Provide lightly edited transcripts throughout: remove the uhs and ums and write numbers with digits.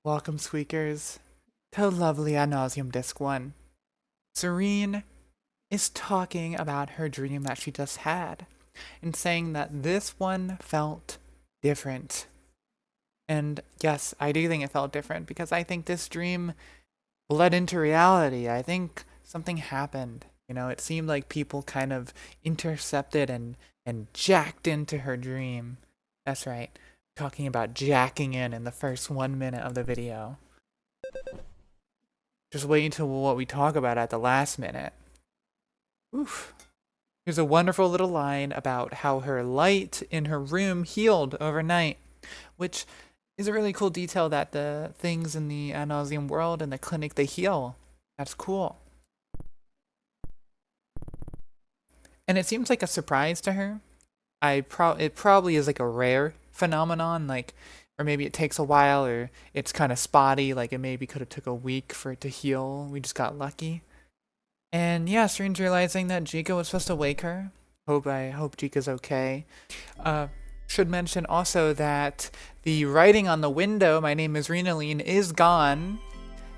Welcome, Squeakers, to lovely Ad Nauseam Disc 1. Tsurine is talking about her dream that she just had, and saying that this one felt different. And yes, I do think it felt different, because I think this dream bled into reality. I think something happened. It seemed like people kind of intercepted and jacked into her dream. That's right. Talking about jacking in the first 1 minute of the video. Just wait until what we talk about at the last minute. Oof. Here's a wonderful little line about how her light in her room healed overnight, which is a really cool detail that the things in the ad nauseam world and the clinic, they heal. That's cool. And it seems like a surprise to her. It probably is like a rare phenomenon, or maybe it takes a while, or it's kind of spotty, like it maybe could have took a week for it to heal. We just got lucky. And yeah, Strange realizing that Jicca was supposed to wake her. I hope Jicca's okay. Should mention also that the writing on the window, "My name is Rinaline," is gone.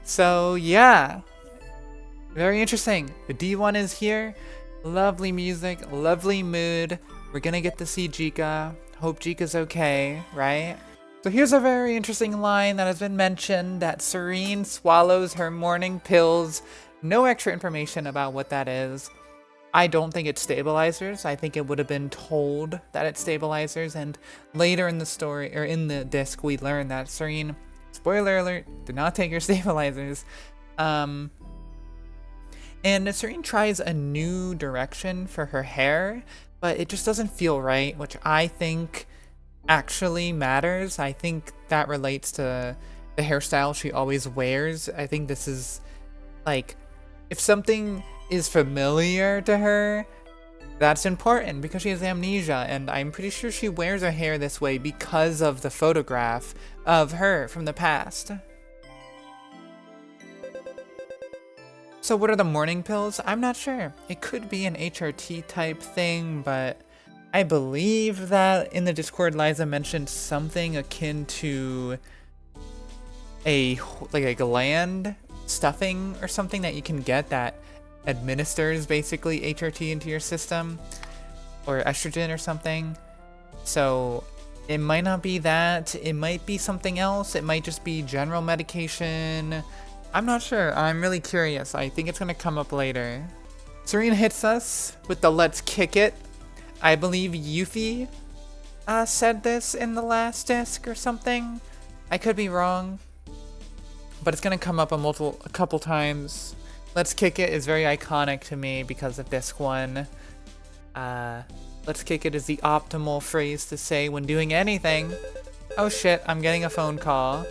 So yeah, very interesting. The D1 is here. Lovely music, lovely mood. We're gonna get to see Jicca. Hope Jicca's okay, right? So here's a very interesting line that has been mentioned, that Tsurine swallows her morning pills. No extra information about what that is. I don't think it's stabilizers. I think it would have been told that it's stabilizers, and later in the story, or in the disc, we learn that Tsurine, spoiler alert, did not take her stabilizers. And Tsurine tries a new direction for her hair, but it just doesn't feel right, which I think actually matters. I think that relates to the hairstyle she always wears. I think this is, like, if something is familiar to her, that's important, because she has amnesia, and I'm pretty sure she wears her hair this way because of the photograph of her from the past. So what are the morning pills? I'm not sure. It could be an HRT type thing, but I believe that in the Discord, Liza mentioned something akin to a gland stuffing or something that you can get that administers basically HRT into your system, or estrogen or something. So it might not be that. It might be something else. It might just be general medication. I'm not sure. I'm really curious. I think it's going to come up later. Tsurine hits us with the "let's kick it." I believe Yuffie said this in the last disc or something. I could be wrong, but it's going to come up a couple times. "Let's kick it" is very iconic to me because of disc 1. "Let's kick it" is the optimal phrase to say when doing anything. Oh shit, I'm getting a phone call.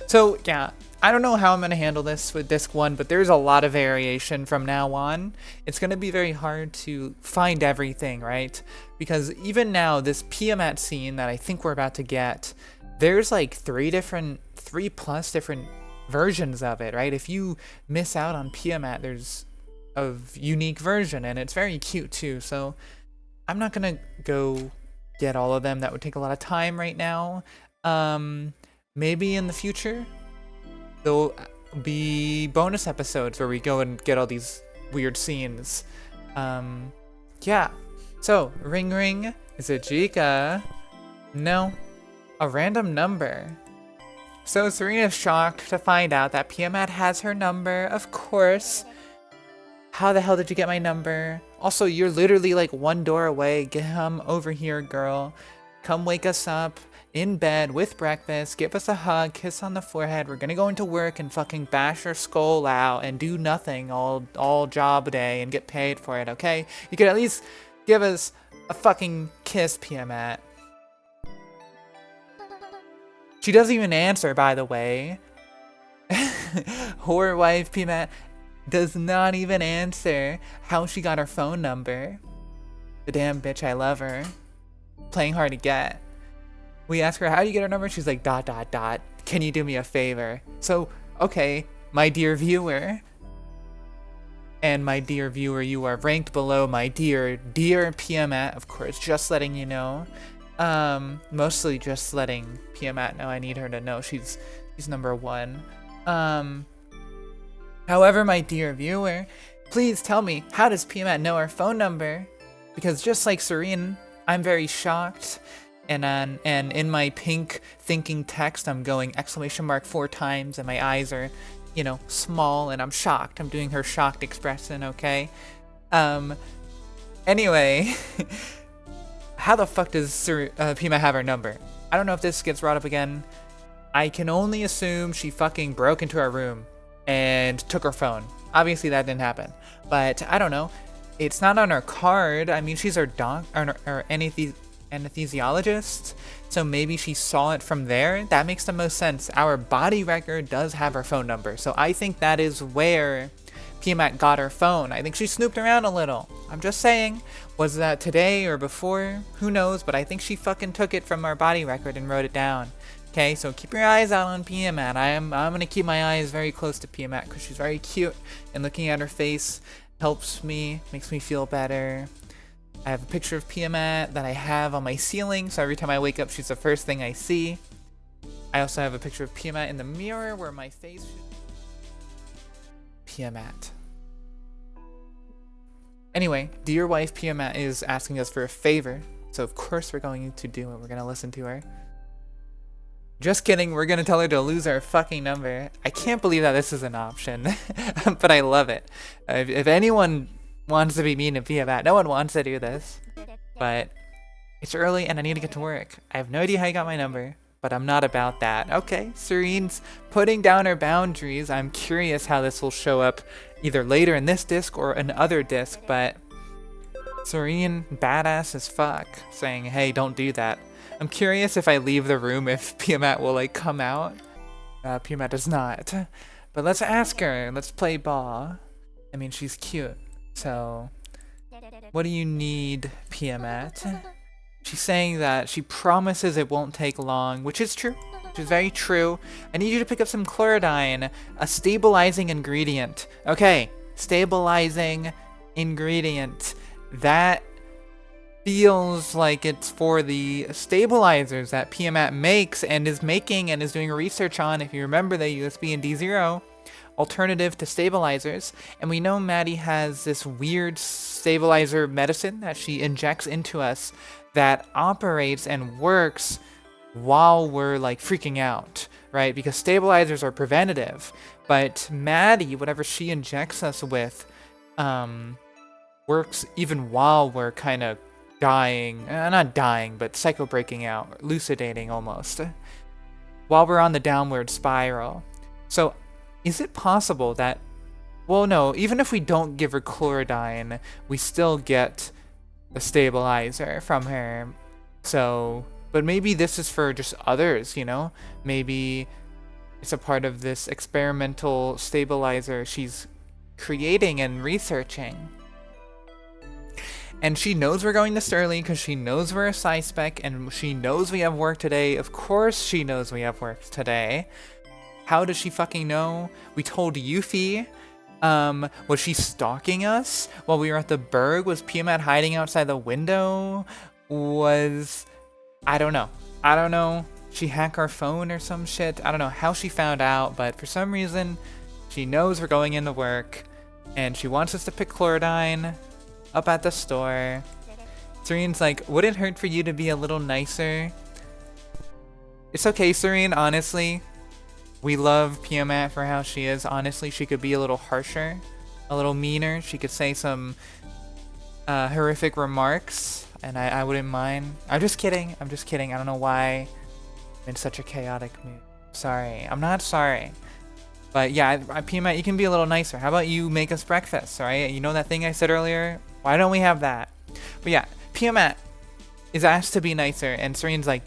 So yeah, I don't know how I'm going to handle this with disc 1, but there's a lot of variation from now on. It's going to be very hard to find everything, right? Because even now, this piamat scene that I think we're about to get, there's like 3+ different versions of it, right? If you miss out on piamat, there's a unique version, and it's very cute too. So I'm not going to go get all of them. That would take a lot of time right now. Maybe in the future, there'll be bonus episodes where we go and get all these weird scenes. Yeah. So, ring ring. Is it Jicca? No. A random number. So, Serena's shocked to find out that Piamat has her number, of course. How the hell did you get my number? Also, you're literally like one door away. Come over here, girl. Come wake us up in bed with breakfast, give us a hug, kiss on the forehead. We're gonna go into work and fucking bash our skull out and do nothing all job day and get paid for it, okay? You could at least give us a fucking kiss, Piamat. She doesn't even answer, by the way. Whore wife Piamat does not even answer how she got her phone number. The damn bitch, I love her. Playing hard to get. We ask her, how do you get her number? She's like, ... Can you do me a favor? So, okay, my dear viewer. And my dear viewer, you are ranked below my dear Piamat, of course, just letting you know. Mostly just letting Piamat know. I need her to know she's She's number 1. However, my dear viewer, please tell me, how does Piamat know our phone number? Because just like Tsurine, I'm very shocked. And in my pink thinking text, I'm going exclamation mark 4 times, and my eyes are, you know, small, and I'm shocked. I'm doing her shocked expression, okay? Anyway, how the fuck does Piamat have our number? I don't know if this gets brought up again. I can only assume she fucking broke into our room and took her phone. Obviously that didn't happen, but I don't know. It's not on our card. I mean, she's our anesthesiologist, so maybe she saw it from there. That makes the most sense. Our body record does have her phone number, so I think that is where Piamat got her phone. I think she snooped around a little. I'm just saying, was that today or before? Who knows, but I think she fucking took it from our body record and wrote it down. Okay, so keep your eyes out on Piamat. I'm gonna keep my eyes very close to Piamat because she's very cute, and looking at her face helps me, makes me feel better. I have a picture of Piamat that I have on my ceiling, so every time I wake up, she's the first thing I see. I also have a picture of Piamat in the mirror where my face should... Piamat. Anyway, dear wife Piamat is asking us for a favor, so of course we're going to do it. We're gonna listen to her. Just kidding, we're gonna tell her to lose our fucking number. I can't believe that this is an option, but I love it. If anyone wants to be mean to Piamat, no one wants to do this, but it's early and I need to get to work. I have no idea how you got my number, but I'm not about that. Okay, Tsurine's putting down her boundaries. I'm curious how this will show up either later in this disc or another disc, but Tsurine, badass as fuck, saying, hey, don't do that. I'm curious if I leave the room if Piamat will like come out. Piamat does not. But let's ask her. Let's play ball. I mean, she's cute. So, what do you need, Piamat? She's saying that she promises it won't take long, which is true. Which is very true. I need you to pick up some chlorodyne, a stabilizing ingredient. Okay, stabilizing ingredient. That feels like it's for the stabilizers that Piamat makes and is making and is doing research on. If you remember the USB and D0 alternative to stabilizers, and we know Maddie has this weird stabilizer medicine that she injects into us that operates and works while we're like freaking out, right? Because stabilizers are preventative, but Maddie, whatever she injects us with, works even while we're kind of dying, not dying, but psycho breaking out, lucidating almost, while we're on the downward spiral. So is it possible that, well, no, even if we don't give her chlorodyne, we still get a stabilizer from her? So, but maybe this is for just others, you know? Maybe it's a part of this experimental stabilizer she's creating and researching. And she knows we're going to Sterlie because she knows we're a psyspec and she knows we have work today. Of course she knows we have work today. How does she fucking know? We told Uphie. Was she stalking us while we were at the Berg? Was Piamat hiding outside the window? I don't know. I don't know. She hacked our phone or some shit. I don't know how she found out, but for some reason, she knows we're going into work and she wants us to pick chlorodyne up at the store. Tsurine's like, would it hurt for you to be a little nicer? It's okay, Tsurine, honestly. We love Piamat for how she is. Honestly, she could be a little harsher, a little meaner. She could say some horrific remarks, and I wouldn't mind. I'm just kidding. I'm just kidding. I don't know why I'm in such a chaotic mood. Sorry. I'm not sorry. But yeah, Piamat, you can be a little nicer. How about you make us breakfast, right? You know that thing I said earlier? Why don't we have that? But yeah, Piamat is asked to be nicer, and Tsurine's like, ...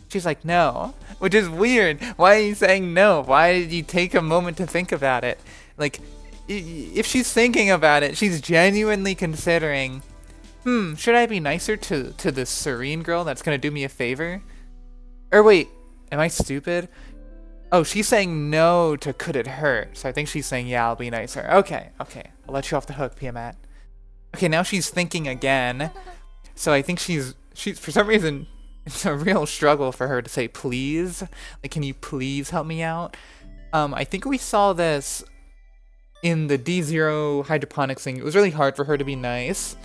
She's like, no, which is weird. Why are you saying no? Why did you take a moment to think about it? Like, if she's thinking about it, she's genuinely considering, should I be nicer to this Tsurine girl that's gonna do me a favor? Or wait, am I stupid? Oh, she's saying no to could it hurt. So I think she's saying, yeah, I'll be nicer. Okay, I'll let you off the hook, Piamat. Okay, now she's thinking again. So I think she's for some reason, It's a real struggle for her to say please. Like, can you please help me out? I think we saw this in the D0 hydroponics thing. It was really hard for her to be nice.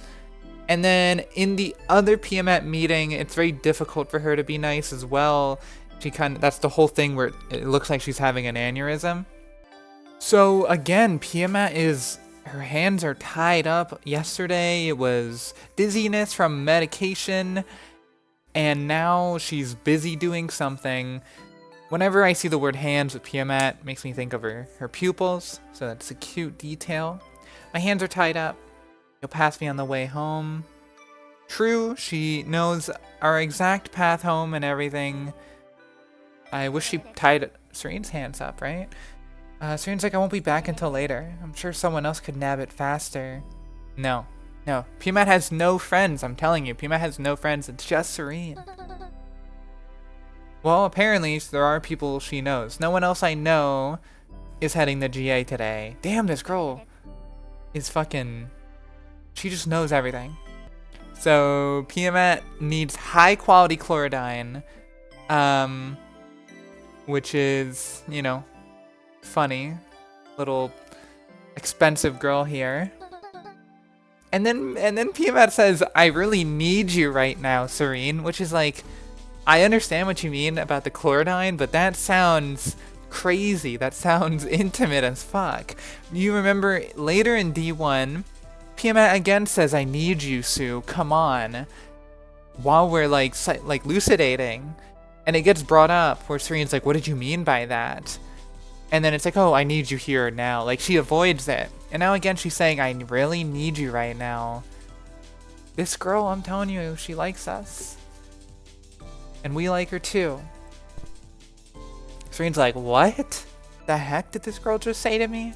And then in the other piamat meeting, it's very difficult for her to be nice as well. That's the whole thing where it looks like she's having an aneurysm. So again, piamat her hands are tied up. Yesterday it was dizziness from medication, and now she's busy doing something. Whenever I see the word hands with piamat, it makes me think of her pupils, so that's a cute detail. My hands are tied up. You'll pass me on the way home. True, she knows our exact path home and everything. I wish she tied Tsurine's hands up, right? Tsurine's like, I won't be back until later. I'm sure someone else could nab it faster. No. Piamat has no friends, I'm telling you. Piamat has no friends, it's just Tsurine. Well, apparently there are people she knows. No one else I know is heading the GA today. Damn, this girl is fucking... She just knows everything. So, piamat needs high quality chlorodyne. Which is, you know, funny. Little expensive girl here. And then piamat says, I really need you right now, Tsurine, which is like, I understand what you mean about the chlorodyne, but that sounds crazy. That sounds intimate as fuck. You remember later in D1, piamat again says, I need you, Sue, come on. While we're like lucidating. And it gets brought up where Tsurine's like, what did you mean by that? And then it's like, oh, I need you here now. Like, she avoids it. And now again, she's saying, I really need you right now. This girl, I'm telling you, she likes us. And we like her too. Tsurine's like, what the heck did this girl just say to me?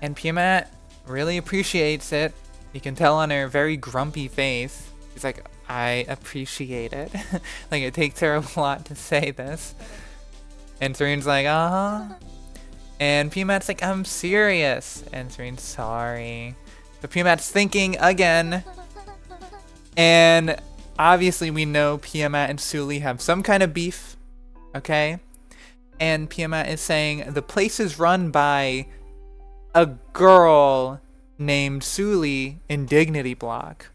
And piamat really appreciates it. You can tell on her very grumpy face. She's like, I appreciate it. Like, it takes her a lot to say this. And Tsurine's like, uh-huh. And piamat's like, I'm serious. And Tsurine's sorry. So piamat's thinking again. And obviously we know piamat and Sterlie have some kind of beef. Okay? And piamat is saying, the place is run by a girl named Sterlie in Dignity Block.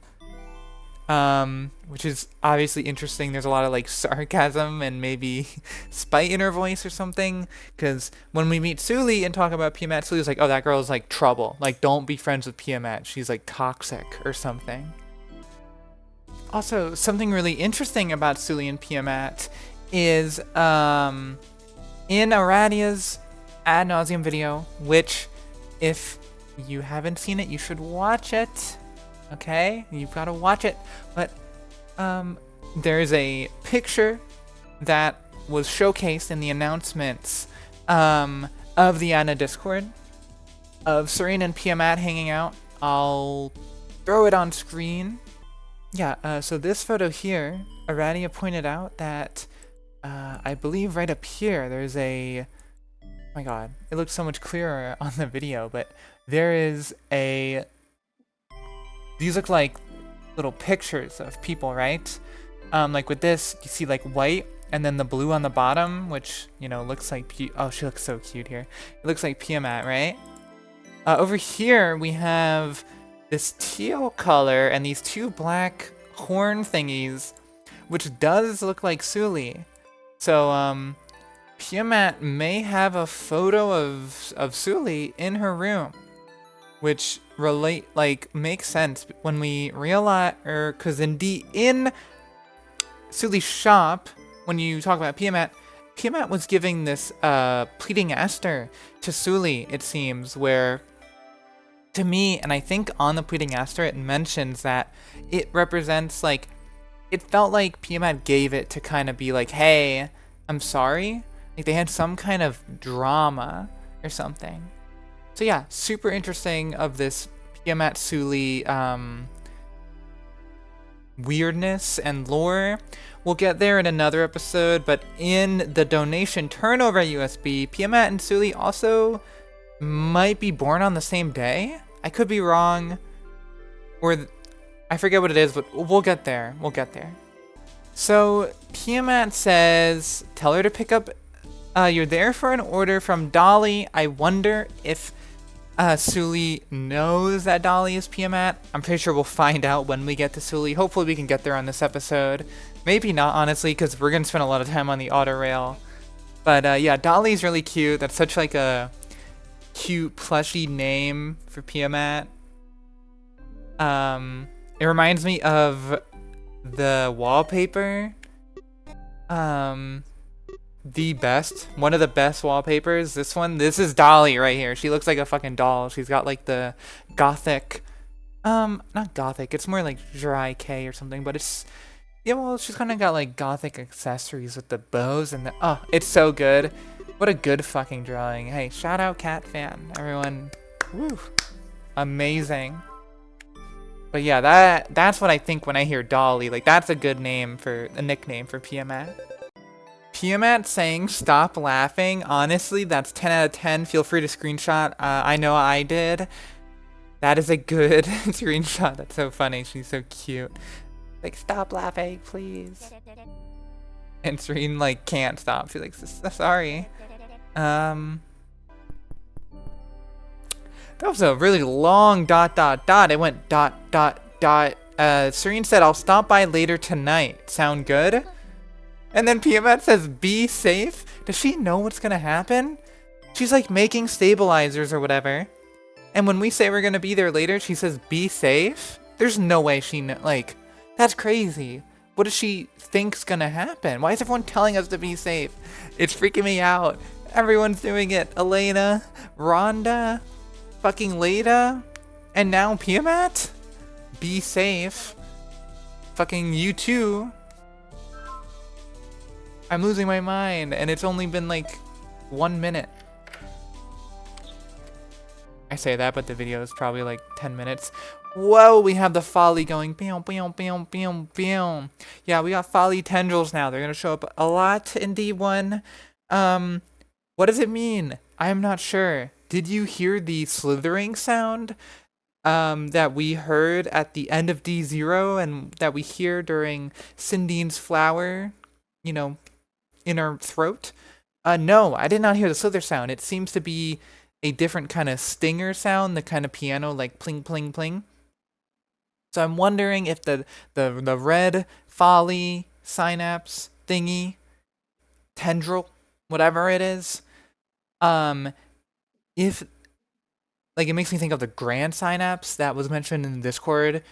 Which is obviously interesting. There's a lot of like sarcasm and maybe spite in her voice or something. Because when we meet Sterlie and talk about piamat, Sterlie's like, oh, that girl's like trouble. Like, don't be friends with piamat. She's like toxic or something. Also, something really interesting about Sterlie and piamat is in Aradia's ad nauseam video, which if you haven't seen it, you should watch it. Okay, you've got to watch it. But there's a picture that was showcased in the announcements of the Anna Discord of Tsurine and piamat hanging out. I'll throw it on screen. Yeah, so this photo here, Aradia pointed out that I believe right up here there's a... Oh my god, it looks so much clearer on the video, but there is a... These look like little pictures of people, right? Like with this, you see like white and then the blue on the bottom, which, you know, looks like... Oh, she looks so cute here. It looks like piamat, right? Over here, we have this teal color and these two black horn thingies, which does look like Sterlie. So, piamat may have a photo of Sterlie in her room, which makes sense when we realize, because in Sterlie's shop, when you talk about piamat was giving this pleading Esther to Sterlie, it seems, where to me, and I think on the pleading Esther, it mentions that it represents like, it felt like piamat gave it to kind of be like, hey, I'm sorry. Like they had some kind of drama or something. So yeah, super interesting of this piamat Sterlie weirdness and lore. We'll get there in another episode, but in the donation turnover USB, piamat and Sterlie also might be born on the same day. I could be wrong. Or I forget what it is, but we'll get there. We'll get there. So Piamat says, tell her to pick up. You're there for an order from Dolly. I wonder if Sully knows that Dolly is Piamat. I'm pretty sure we'll find out when we get to Sully. Hopefully we can get there on this episode. Maybe not, honestly, because we're going to spend a lot of time on the autorail. But yeah, Dolly's really cute. That's such like a cute plushy name for Piamat. It reminds me of the wallpaper. One of the best wallpapers. This is Dolly right here. She looks like a fucking doll. She's got like the gothic, not gothic, it's more like dry K or something, but it's, yeah, well, she's kind of got like gothic accessories with the bows and oh, it's so good. What a good fucking drawing. Hey, shout out Cat Fan, everyone. Woo, amazing. But yeah, that's what I think when I hear Dolly. Like, that's a good name for a nickname for Piamat. Piamat saying stop laughing. Honestly, that's 10 out of 10. Feel free to screenshot. I know I did. That is a good screenshot. That's so funny. She's so cute. Like, stop laughing, please. And Tsurine, like, can't stop. She's like, sorry. That was a really long ... It went ... Tsurine said, I'll stop by later tonight. Sound good? And then Piamat says, be safe? Does she know what's gonna happen? She's like making stabilizers or whatever. And when we say we're gonna be there later, she says, be safe? There's no way she like, that's crazy. What does she think's gonna happen? Why is everyone telling us to be safe? It's freaking me out. Everyone's doing it. Elena, Rhonda, fucking Leida, and now Piamat? Be safe. Fucking you too. I'm losing my mind, and it's only been like 1 minute. I say that, but the video is probably like 10 minutes. Whoa, we have the folly going. Yeah, we got folly tendrils now. They're gonna show up a lot in D1. What does it mean? I am not sure. Did you hear the slithering sound that we heard at the end of D0 and that we hear during Cindine's flower, you know, in our throat? No, I did not hear the slither sound. It seems to be a different kind of stinger sound, the kind of piano like pling pling pling. So I'm wondering if the red folly synapse thingy, tendril, whatever it is, if like it makes me think of the grand synapse that was mentioned in the Discord,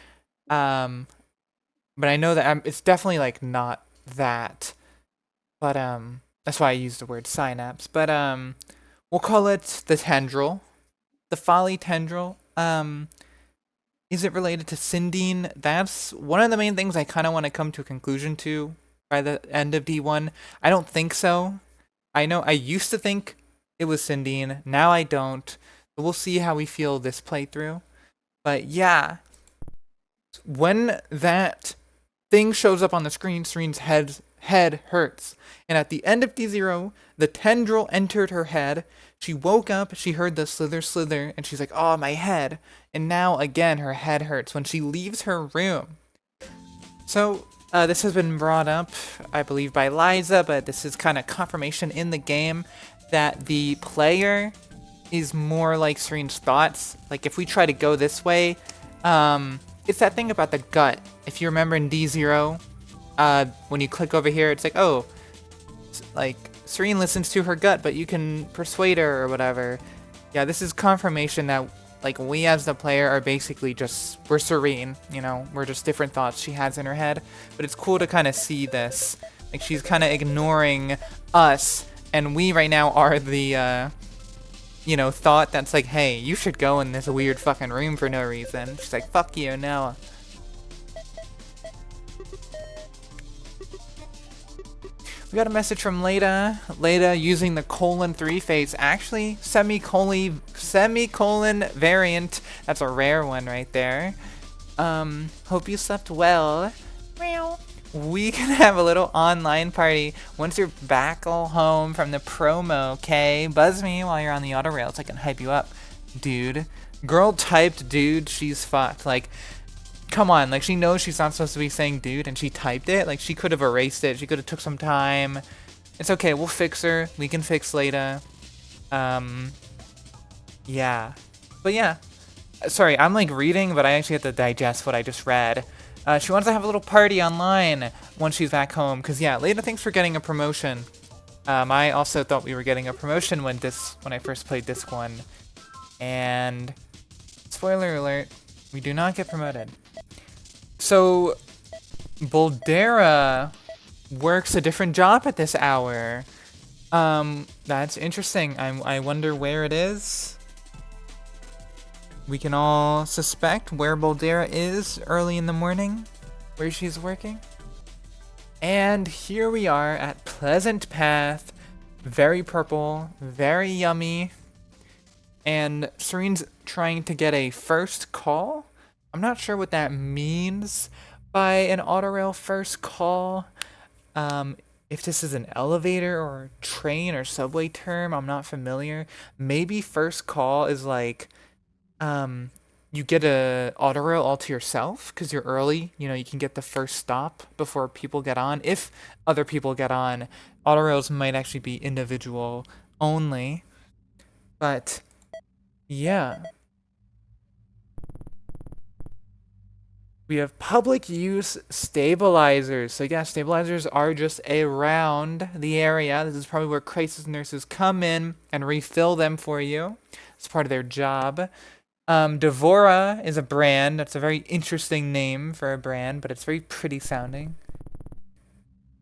but I know that it's definitely like not that, but that's why I used the word synapse. But we'll call it the tendril, the folly tendril. Is it related to Cindine? That's one of the main things I kind of want to come to a conclusion to by the end of D1. I don't think so. I know I used to think it was Cindine. Now I don't. We'll see how we feel this playthrough. But yeah, when that thing shows up on the screen, Surine's head hurts. And at the end of D0, the tendril entered her head. She woke up, she heard the slither, and she's like, oh, my head. And now, again, her head hurts when she leaves her room. So, this has been brought up, I believe, by Liza, but this is kind of confirmation in the game that the player is more like Surine's thoughts. Like, if we try to go this way, it's that thing about the gut. If you remember in D0, when you click over here, it's like, oh, like, Tsurine listens to her gut, but you can persuade her or whatever. Yeah, this is confirmation that, like, we as the player are basically just, we're Tsurine, you know? We're just different thoughts she has in her head. But it's cool to kind of see this. Like, she's kind of ignoring us, and we right now are the, you know, thought that's like, hey, you should go in this weird fucking room for no reason. She's like, fuck you, no. We got a message from Leida. Leida using the :3 face. Actually, semicolon variant. That's a rare one right there. Hope you slept well. We can have a little online party once you're back all home from the promo, okay? Buzz me while you're on the autorail so I can hype you up, dude. Girl typed dude, she's fucked. Like, come on, like, she knows she's not supposed to be saying dude, and she typed it. Like, she could have erased it. She could have took some time. It's okay. We'll fix her. We can fix Leida. Yeah. But yeah. Sorry, I'm, like, reading, but I actually have to digest what I just read. She wants to have a little party online once she's back home. Because, yeah, Leida thinks we're getting a promotion. I also thought we were getting a promotion when I first played Disc 1. And, spoiler alert, we do not get promoted. So, Boldera works a different job at this hour. That's interesting. I wonder where it is. We can all suspect where Boldera is early in the morning, where she's working. And here we are at Pleasant Path. Very purple, very yummy. And Tsurine's trying to get a first call. I'm not sure what that means by an autorail first call. If this is an elevator or train or subway term, I'm not familiar. Maybe first call is like, you get a autorail all to yourself because you're early. You know, you can get the first stop before people get on. If other people get on, autorails might actually be individual only. But yeah. We have public use stabilizers. So yeah, stabilizers are just around the area. This is probably where crisis nurses come in and refill them for you. It's part of their job. Devora is a brand. That's a very interesting name for a brand, but it's very pretty sounding.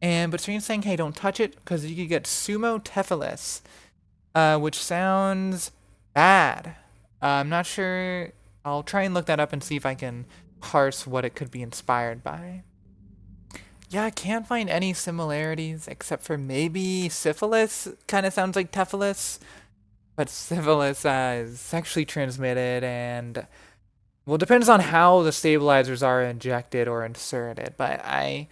But Serene's saying, hey, don't touch it, because you could get sumo tephilis, which sounds bad. I'm not sure. I'll try and look that up and see if I can parse what it could be inspired by. Yeah, I can't find any similarities except for maybe syphilis. Kind of sounds like tephilis. But syphilis is sexually transmitted, and well, depends on how the stabilizers are injected or inserted. But I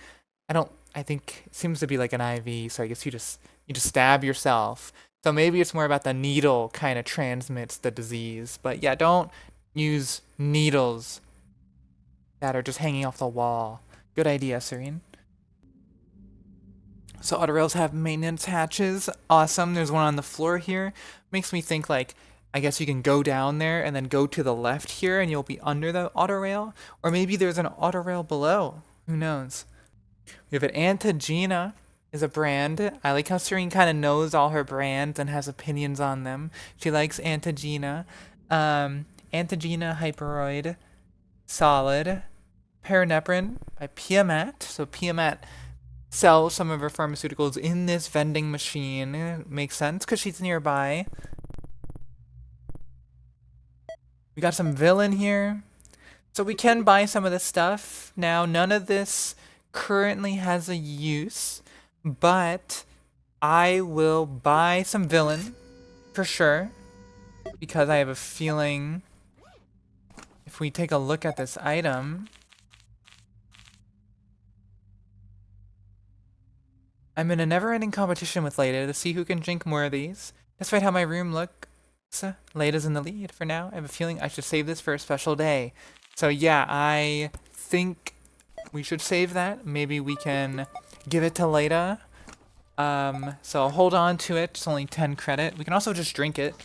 think it seems to be like an IV. So I guess you just stab yourself. So maybe it's more about the needle kind of transmits the disease. But yeah, don't use needles that are just hanging off the wall. Good idea, Tsurine. So autorails have maintenance hatches. Awesome. There's one on the floor here. Makes me think like, I guess you can go down there and then go to the left here and you'll be under the autorail. Or maybe there's an autorail below. Who knows? We have an Antagina is a brand. I like how Tsurine kind of knows all her brands and has opinions on them. She likes Antagina. Antagina Hyperoid Solid. Paranephrine by Piamat. So Piamat sell some of her pharmaceuticals in this vending machine. Makes sense because she's nearby. We got some villain here. So we can buy some of this stuff. Now, none of this currently has a use, but I will buy some villain for sure because I have a feeling if we take a look at this item, I'm in a never-ending competition with Leida to see who can drink more of these. Despite how my room looks, Leida's in the lead for now. I have a feeling I should save this for a special day. So yeah, I think we should save that. Maybe we can give it to Leida. So I'll hold on to it. It's only 10 credit. We can also just drink it.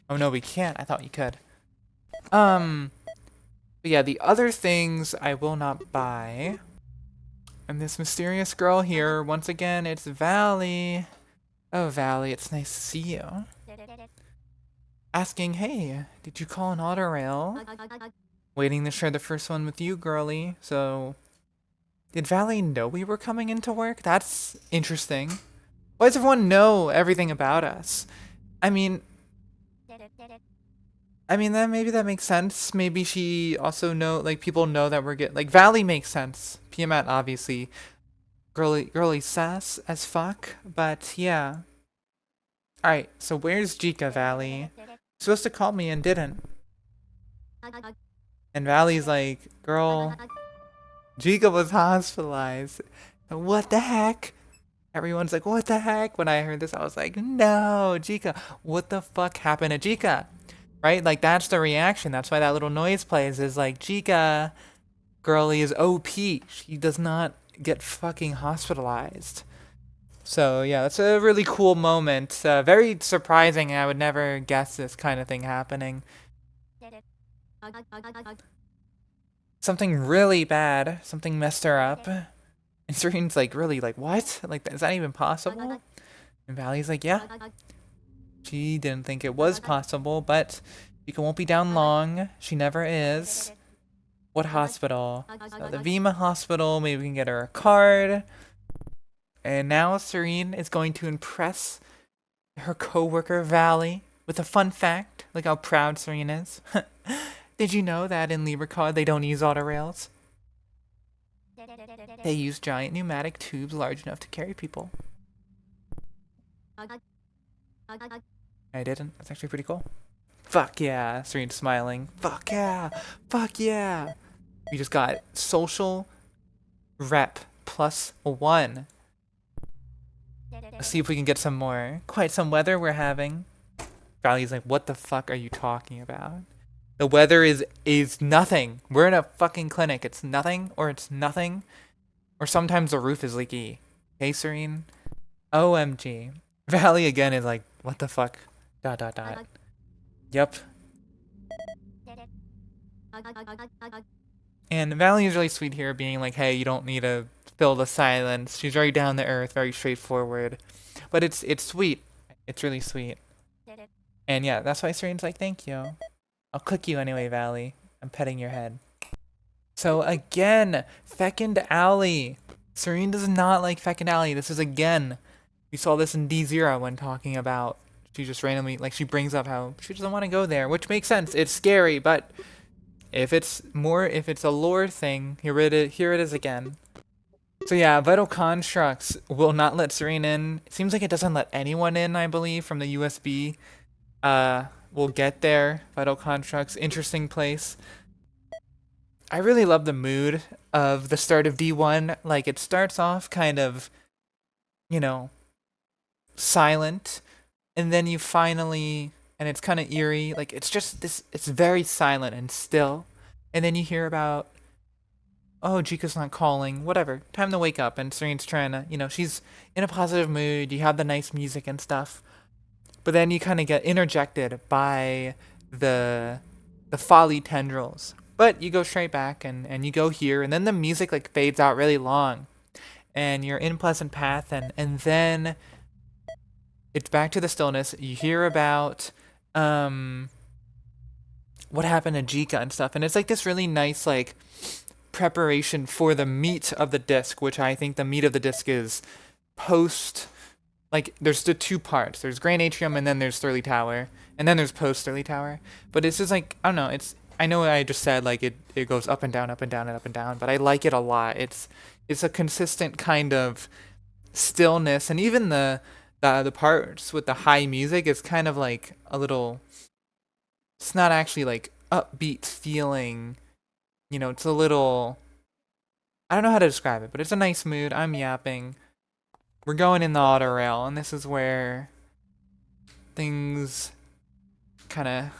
Oh no, we can't. I thought you could. But yeah, the other things I will not buy. And this mysterious girl here, once again, it's Valley. Oh, Valley, it's nice to see you. Asking, hey, did you call an autorail? Waiting to share the first one with you, girly. So, did Valley know we were coming into work? That's interesting. Why does everyone know everything about us? I mean, then maybe that makes sense. Maybe she also people know that we're like, Valley makes sense. Piamat, obviously. Girly sass as fuck, but yeah. Alright, so where's Jicca, Valley? Supposed to call me and didn't. And Valley's like, girl, Jicca was hospitalized. What the heck? Everyone's like, what the heck? When I heard this, I was like, no, Jicca. What the fuck happened to Jicca? right? Like, that's the reaction. That's why that little noise plays, is like, Jicca, girlie is OP. She does not get fucking hospitalized. So, yeah, that's a really cool moment. Very surprising. I would never guess this kind of thing happening. Something really bad. Something messed her up. And Tsurine's like, really? Like, what? Like, is that even possible? And Valley's like, yeah. She didn't think it was possible, but Jicca won't be down long. She never is. What hospital? So the Vima hospital. Maybe we can get her a card. And now Tsurine is going to impress her co-worker Valley with a fun fact. Look how proud Tsurine is. Did you know that in LibreCod they don't use autorails? They use giant pneumatic tubes large enough to carry people. I didn't. That's actually pretty cool. Fuck yeah. Tsurine's smiling. Fuck yeah. Fuck yeah. We just got social rep +1. Let's see if we can get some more. Quite some weather we're having. Valley's like, what the fuck are you talking about? The weather is nothing. We're in a fucking clinic. It's nothing, or it's nothing. Or sometimes the roof is leaky. Hey, Tsurine? OMG. Valley again is like, what the fuck? ... Yep. And Valley is really sweet here, being like, hey, you don't need to fill the silence. She's very down to earth, very straightforward. But it's sweet. It's really sweet. And yeah, that's why Tsurine's like, thank you. I'll click you anyway, Valley. I'm petting your head. So again, Fecund Alley. Tsurine does not like Fecund Alley. This is again. We saw this in D0 when talking about, she just randomly, like, she brings up how she doesn't want to go there, which makes sense. It's scary, but if it's a lore thing, here it is again. So yeah, Vital Constructs will not let Tsurine in. It seems like it doesn't let anyone in, I believe, from the USB. We'll get there. Vital Constructs, interesting place. I really love the mood of the start of D1. Like, it starts off kind of, you know, silent, and then you finally, and it's kind of eerie. Like, it's just this, it's very silent and still. And then you hear about, oh, Jicca's not calling, whatever. Time to wake up, and Tsurine's trying to, you know, she's in a positive mood. You have the nice music and stuff. But then you kind of get interjected by the folly tendrils. But you go straight back and you go here, and then the music like fades out really long. And you're in Pleasant Path, and then it's back to the stillness. You hear about what happened to Jicca and stuff. And it's like this really nice like preparation for the meat of the disc, which I think the meat of the disc is post. Like, there's the two parts. There's Grand Atrium, and then there's Sterlie Tower. And then there's post-Sterlie Tower. But it's just like, I don't know, I know I just said, like, it goes up and down, up and down, and up and down, but I like it a lot. It's a consistent kind of stillness, and even the parts with the high music is kind of like a little, it's not actually, like, upbeat feeling. You know, it's a little, I don't know how to describe it, but it's a nice mood. I'm yapping. We're going in the autorail, and this is where things kind of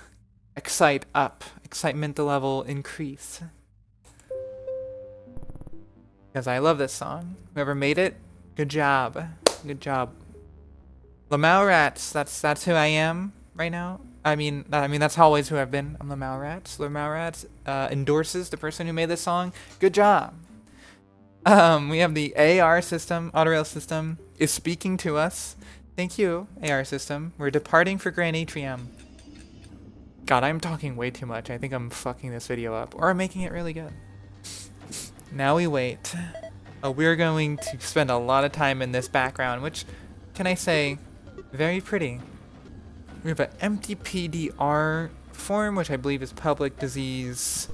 excitement level increase. Because I love this song. Whoever made it, good job. Good job. lolratz, that's who I am right now. I mean that's always who I've been. I'm lolratz. lolratz endorses the person who made this song. Good job. We have the AR system, autorail system, is speaking to us. Thank you, AR system. We're departing for Grand Atrium. God, I'm talking way too much. I think I'm fucking this video up, or I'm making it really good. Now we wait. We're going to spend a lot of time in this background, which, can I say, very pretty. We have an empty PDR form, which I believe is public disease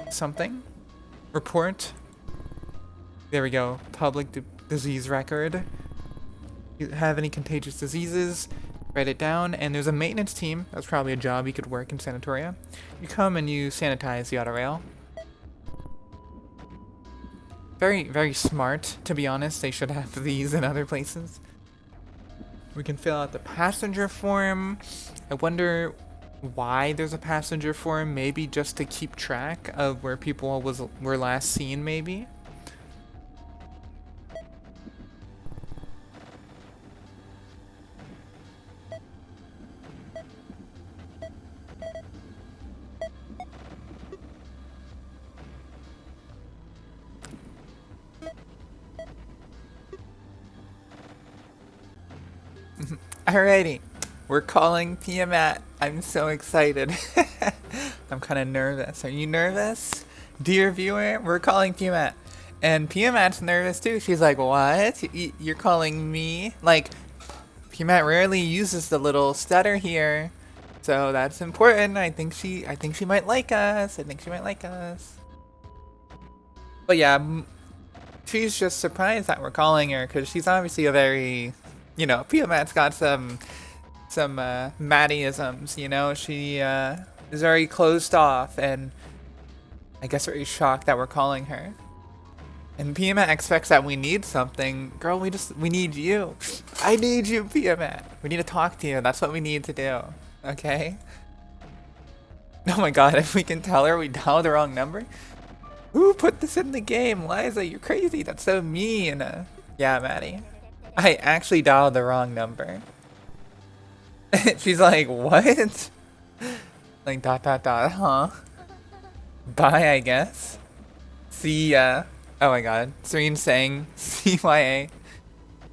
something report. There we go. Public disease record. You have any contagious diseases? Write it down. And there's a maintenance team. That's probably a job you could work in Sanatoria. You come and you sanitize the autorail. Very, very smart, to be honest. They should have these in other places. We can fill out the passenger form. I wonder why there's a passenger form, maybe just to keep track of where people were last seen, maybe. Alrighty, we're calling Piamat. I'm so excited. I'm kind of nervous. Are you nervous? Dear viewer, we're calling Piamat. And Piamat's nervous too. She's like, what? You're calling me? Like, Piamat rarely uses the little stutter here. So that's important. I think she might like us. I think she might like us. But yeah, she's just surprised that we're calling her because she's obviously a very, Piamat's got some Maddieisms, she is very closed off and I guess very shocked that we're calling her. And Piamat expects that we need something. Girl, we need you. I need you, Piamat. We need to talk to you. That's what we need to do. Okay? Oh my god, if we can tell her we dialed the wrong number. Who put this in the game? Liza, you're crazy. That's so mean. Yeah, Maddie. I actually dialed the wrong number. She's like, what? Like, ... huh? Bye, I guess. See ya. Oh my god. Tsurine's saying CYA.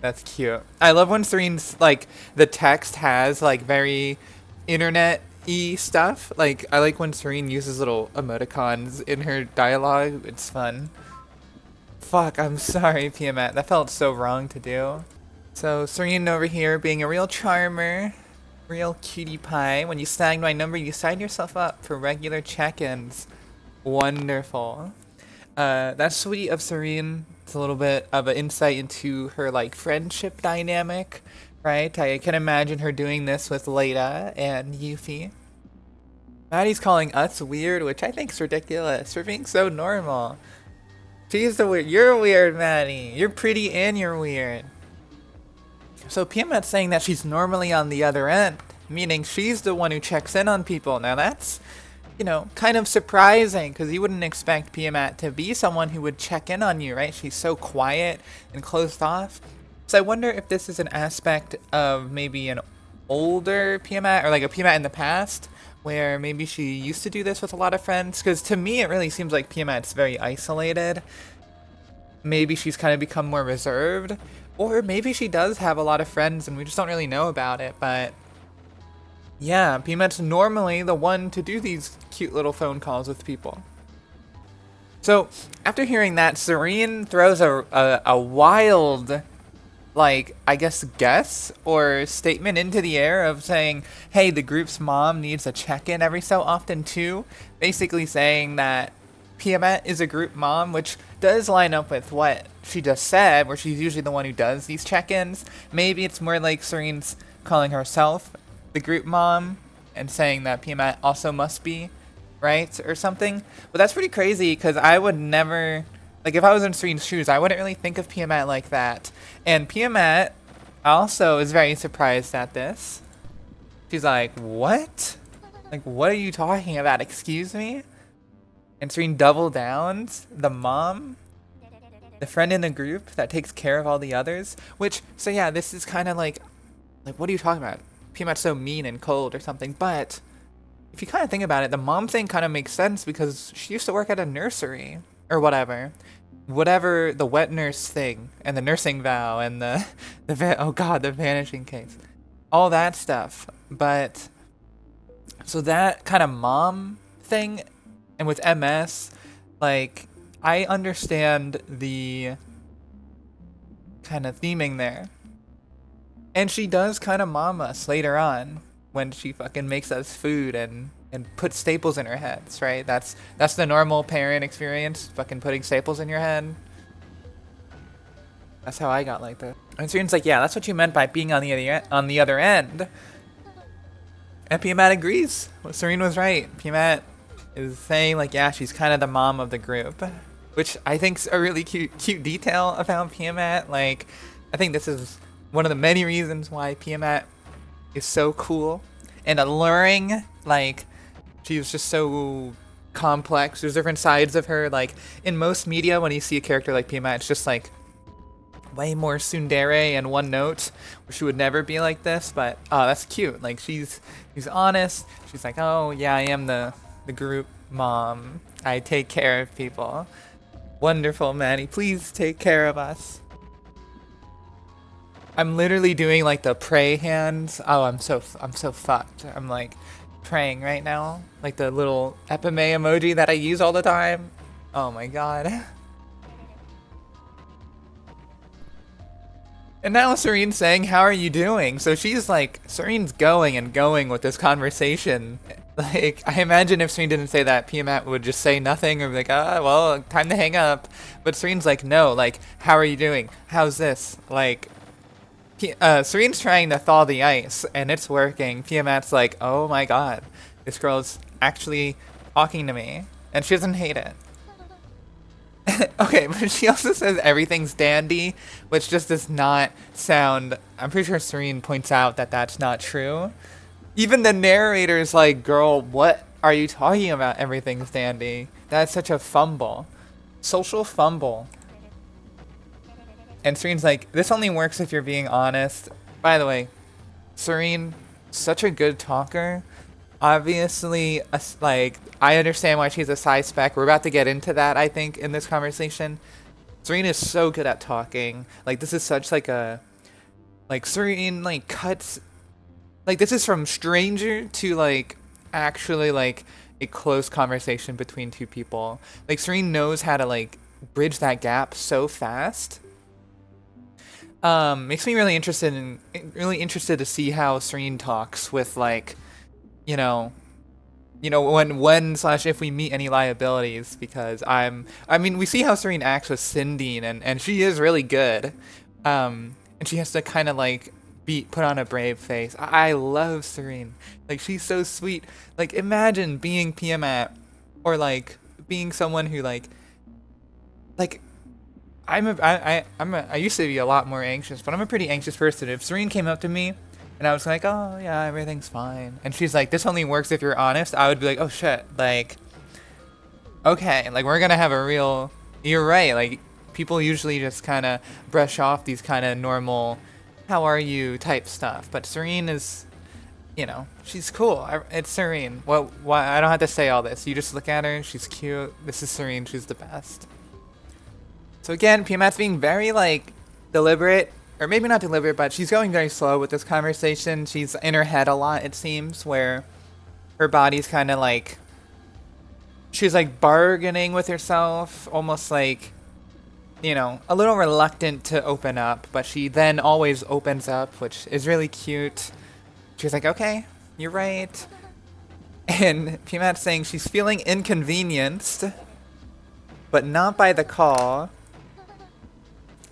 That's cute. I love when Tsurine's, like, the text has, like, very internet-y stuff. Like, I like when Tsurine uses little emoticons in her dialogue. It's fun. Fuck, I'm sorry, Piamat. That felt so wrong to do. So, Tsurine over here being a real charmer. Real cutie pie. When you snagged my number, you signed yourself up for regular check-ins. Wonderful. That's sweet of Tsurine. It's a little bit of an insight into her, like, friendship dynamic, right? I can imagine her doing this with Leida and Yuffie. Maddie's calling us weird, which I think is ridiculous for being so normal. She's the weird. You're weird, Maddie. You're pretty and you're weird. So Piamat's saying that she's normally on the other end, meaning she's the one who checks in on people. Now that's, kind of surprising because you wouldn't expect Piamat to be someone who would check in on you, right? She's so quiet and closed off. So I wonder if this is an aspect of maybe an older Piamat or like a Piamat in the past where maybe she used to do this with a lot of friends. Because to me, it really seems like Piamat's very isolated. Maybe she's kind of become more reserved. Or maybe she does have a lot of friends and we just don't really know about it, but yeah, Piamat's normally the one to do these cute little phone calls with people. So, after hearing that, Tsurine throws a wild, like, I guess or statement into the air of saying, hey, the group's mom needs a check-in every so often too, basically saying that Piamat is a group mom, which does line up with what she just said, where she's usually the one who does these check-ins. Maybe it's more like Tsurine's calling herself the group mom and saying that Piamat also must be, right? Or something. But that's pretty crazy because I would never, like if I was in Tsurine's shoes, I wouldn't really think of Piamat like that. And Piamat also is very surprised at this. She's like, what? Like, what are you talking about? Excuse me? And Tsurine double downs the mom, the friend in the group that takes care of all the others. Which, so yeah, this is kind of like, what are you talking about? Piamat's so mean and cold or something. But if you kind of think about it, the mom thing kind of makes sense because she used to work at a nursery or whatever. Whatever the wet nurse thing and the nursing vow and the vanishing case. All that stuff. But, so that kind of mom thing. And with MS, like, I understand the kind of theming there. And she does kind of mom us later on when she fucking makes us food and puts staples in our heads, right? That's the normal parent experience, fucking putting staples in your head. That's how I got like that. And Tsurine's like, yeah, that's what you meant by being on the other end. And Piamat agrees. Well, Tsurine was right. Piamat is saying like, yeah, she's kind of the mom of the group, which I think's a really cute detail about Piamat. Like, I think this is one of the many reasons why Piamat is so cool. and alluring. Like, she's just so complex. There's different sides of her. Like, in most media, when you see a character like piamat, it's just like way more tsundere and one note, where she would never be like this. But that's cute. Like, she's honest. She's like, oh yeah, I am the group mom. I take care of people. Wonderful, Manny. Please take care of us. I'm literally doing like the pray hands. Oh, I'm so fucked. I'm like praying right now, like the little epime emoji that I use all the time. Oh my god. And now Tsurine's saying, how are you doing? So she's like, Tsurine's going and going with this conversation. Like, I imagine if Tsurine didn't say that, Piamat would just say nothing or be like, well, time to hang up. But Tsurine's like, no, like, how are you doing? How's this? Like, Tsurine's trying to thaw the ice, and it's working. Piamat's like, oh my god, this girl's actually talking to me, and she doesn't hate it. Okay, but she also says everything's dandy, which just does not sound... I'm pretty sure Tsurine points out that that's not true. Even the narrator's like, girl, what are you talking about? Everything's dandy. That's such a fumble. Social fumble. And Tsurine's like, this only works if you're being honest. By the way, Tsurine, such a good talker. Obviously, like, I understand why she's a psyspec. We're about to get into that, I think, in this conversation. Tsurine is so good at talking. Like, this is such, like, a... Like, Tsurine, like, cuts... Like, this is from stranger to, like, actually, like, a close conversation between two people. Like, Tsurine knows how to, like, bridge that gap so fast. Makes me really interested to see how Tsurine talks with, like, you know, when / if we meet any liabilities, because I mean, we see how Tsurine acts with Sindine, and she is really good. And she has to kind of, like, put on a brave face. I love Tsurine. Like, she's so sweet. Like, imagine being Piamat, or, like, being someone who, like, I used to be a lot more anxious, but I'm a pretty anxious person. If Tsurine came up to me, and I was like, oh, yeah, everything's fine. And she's like, this only works if you're honest. I would be like, oh, shit. Like, okay. Like, we're going to have a real... You're right. Like, people usually just kind of brush off these kind of normal, how are you type stuff. But Tsurine is, you know, she's cool. It's Tsurine. Well, I don't have to say all this. You just look at her. She's cute. This is Tsurine. She's the best. So again, Piamat's being very, like, deliberate. Or maybe not deliberate, but she's going very slow with this conversation. She's in her head a lot, it seems, where her body's kind of like... She's like bargaining with herself, almost like, you know, a little reluctant to open up, but she then always opens up, which is really cute. She's like, okay, you're right. And Piamat's saying she's feeling inconvenienced, but not by the call.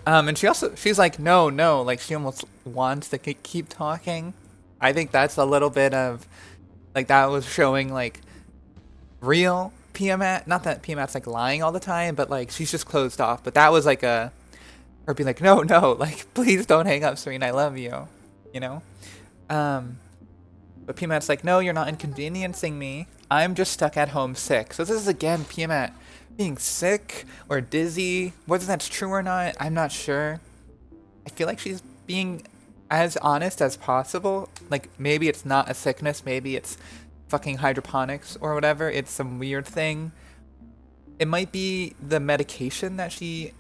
And she's like, no, like, she almost wants to keep talking. I think that's a little bit of, like, that was showing, like, real Piamat. Not that Piamat's, like, lying all the time, but, like, she's just closed off. But that was, like, her being like, no, like, please don't hang up, Tsurine, I love you, you know? But Piamat's like, no, you're not inconveniencing me. I'm just stuck at home sick. So this is, again, Piamat being sick or dizzy. Whether that's true or not, I'm not sure. I feel like she's being as honest as possible. Like, maybe it's not a sickness, maybe it's fucking hydroponics or whatever. It's some weird thing. It might be the medication that she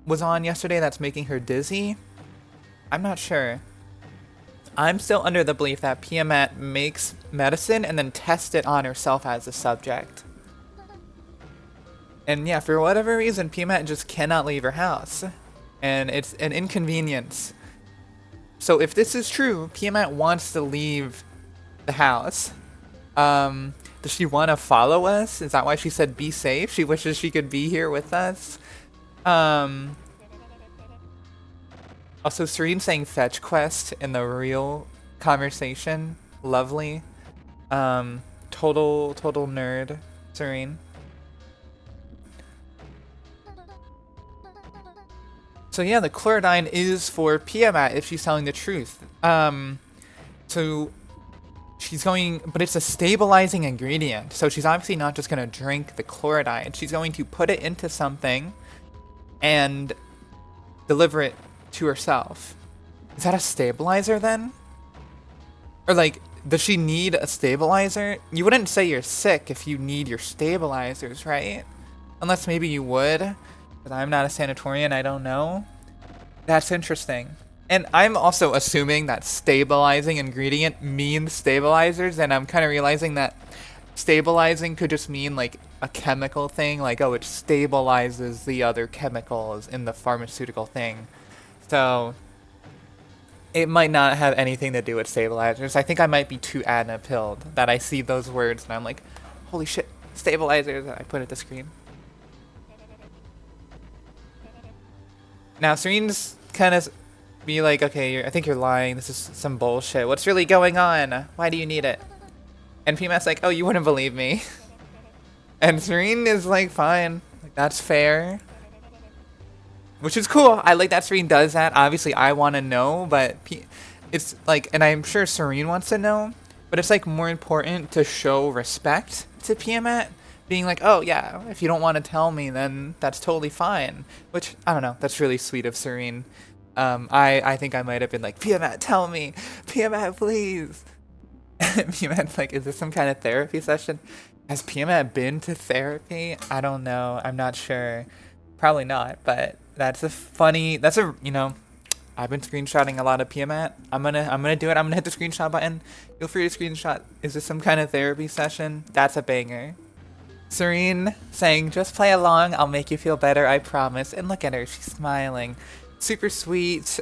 was on yesterday that's making her dizzy. I'm not sure. I'm still under the belief that Piamat makes medicine and then tests it on herself as a subject. And yeah, for whatever reason, Piamat just cannot leave her house. And it's an inconvenience. So if this is true, Piamat wants to leave the house. Does she want to follow us? Is that why she said be safe? She wishes she could be here with us. Also, Tsurine saying fetch quest in the real conversation. Lovely. Total nerd, Tsurine. So yeah, the chlorodyne is for Piamat if she's telling the truth. So she's going, but it's a stabilizing ingredient. So she's obviously not just going to drink the chloride. She's going to put it into something and deliver it to herself. Is that a stabilizer then? Or like, does she need a stabilizer? You wouldn't say you're sick if you need your stabilizers, right? Unless maybe you would, but I'm not a sanatorian, I don't know. That's interesting. And I'm also assuming that stabilizing ingredient means stabilizers, and I'm kind of realizing that stabilizing could just mean like a chemical thing, like, oh, it stabilizes the other chemicals in the pharmaceutical thing. So it might not have anything to do with stabilizers. I think I might be too Adna pilled that I see those words and I'm like, holy shit, stabilizers, and I put it to screen. Now Tsurine's kind of be like, okay, I think you're lying. This is some bullshit. What's really going on? Why do you need it? And Piamat's like, oh, you wouldn't believe me. And Tsurine is like, fine. Like, that's fair. Which is cool. I like that Tsurine does that. Obviously, I want to know, but it's like, and I'm sure Tsurine wants to know, but it's like more important to show respect to Piamat. Being like, oh yeah, if you don't want to tell me, then that's totally fine. Which, I don't know, that's really sweet of Tsurine. I think I might have been like, Piamat, tell me! Piamat, please! Piamat's like, is this some kind of therapy session? Has Piamat been to therapy? I don't know. I'm not sure. Probably not, but that's a funny, you know, I've been screenshotting a lot of Piamat. I'm gonna do it. I'm gonna hit the screenshot button. Feel free to screenshot. Is this some kind of therapy session? That's a banger. Tsurine saying, just play along. I'll make you feel better, I promise. And look at her. She's smiling. Super sweet,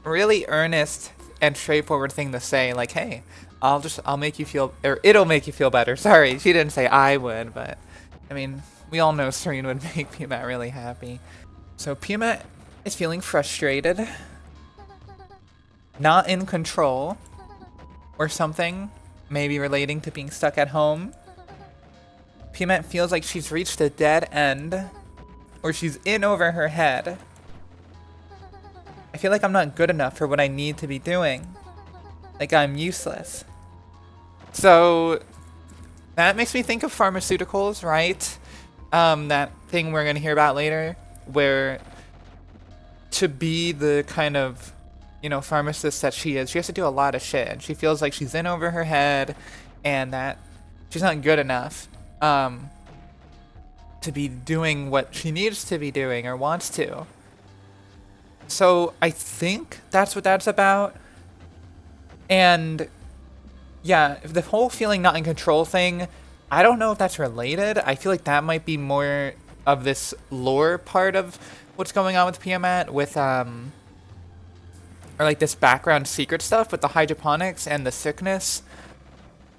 really earnest and straightforward thing to say, like, hey, I'll make you feel, or it'll make you feel better. Sorry, she didn't say I would, but, I mean, we all know Tsurine would make Piamat really happy. So Piamat is feeling frustrated, not in control, or something, maybe relating to being stuck at home. Piamat feels like she's reached a dead end, or she's in over her head. I feel like I'm not good enough for what I need to be doing. Like I'm useless. So that makes me think of pharmaceuticals, right? That thing we're gonna hear about later, where to be the kind of, you know, pharmacist that she is, she has to do a lot of shit. And she feels like she's in over her head and that she's not good enough to be doing what she needs to be doing or wants to. So I think that's what that's about. And yeah, the whole feeling not in control thing, I don't know if that's related. I feel like that might be more of this lore part of what's going on with Piamat, with or like this background secret stuff with the hydroponics and the sickness.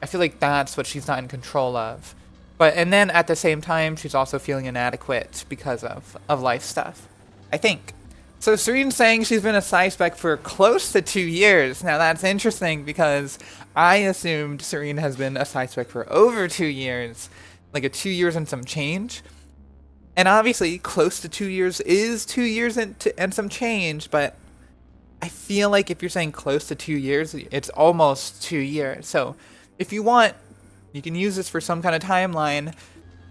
I feel like that's what she's not in control of. But and then at the same time she's also feeling inadequate because of life stuff, I think. So Tsurine's saying she's been a psyspec for close to 2 years. Now that's interesting because I assumed Tsurine has been a psyspec for over 2 years. Like a 2 years and some change. And obviously close to 2 years is 2 years and some change, but I feel like if you're saying close to 2 years, it's almost 2 years. So if you want, you can use this for some kind of timeline.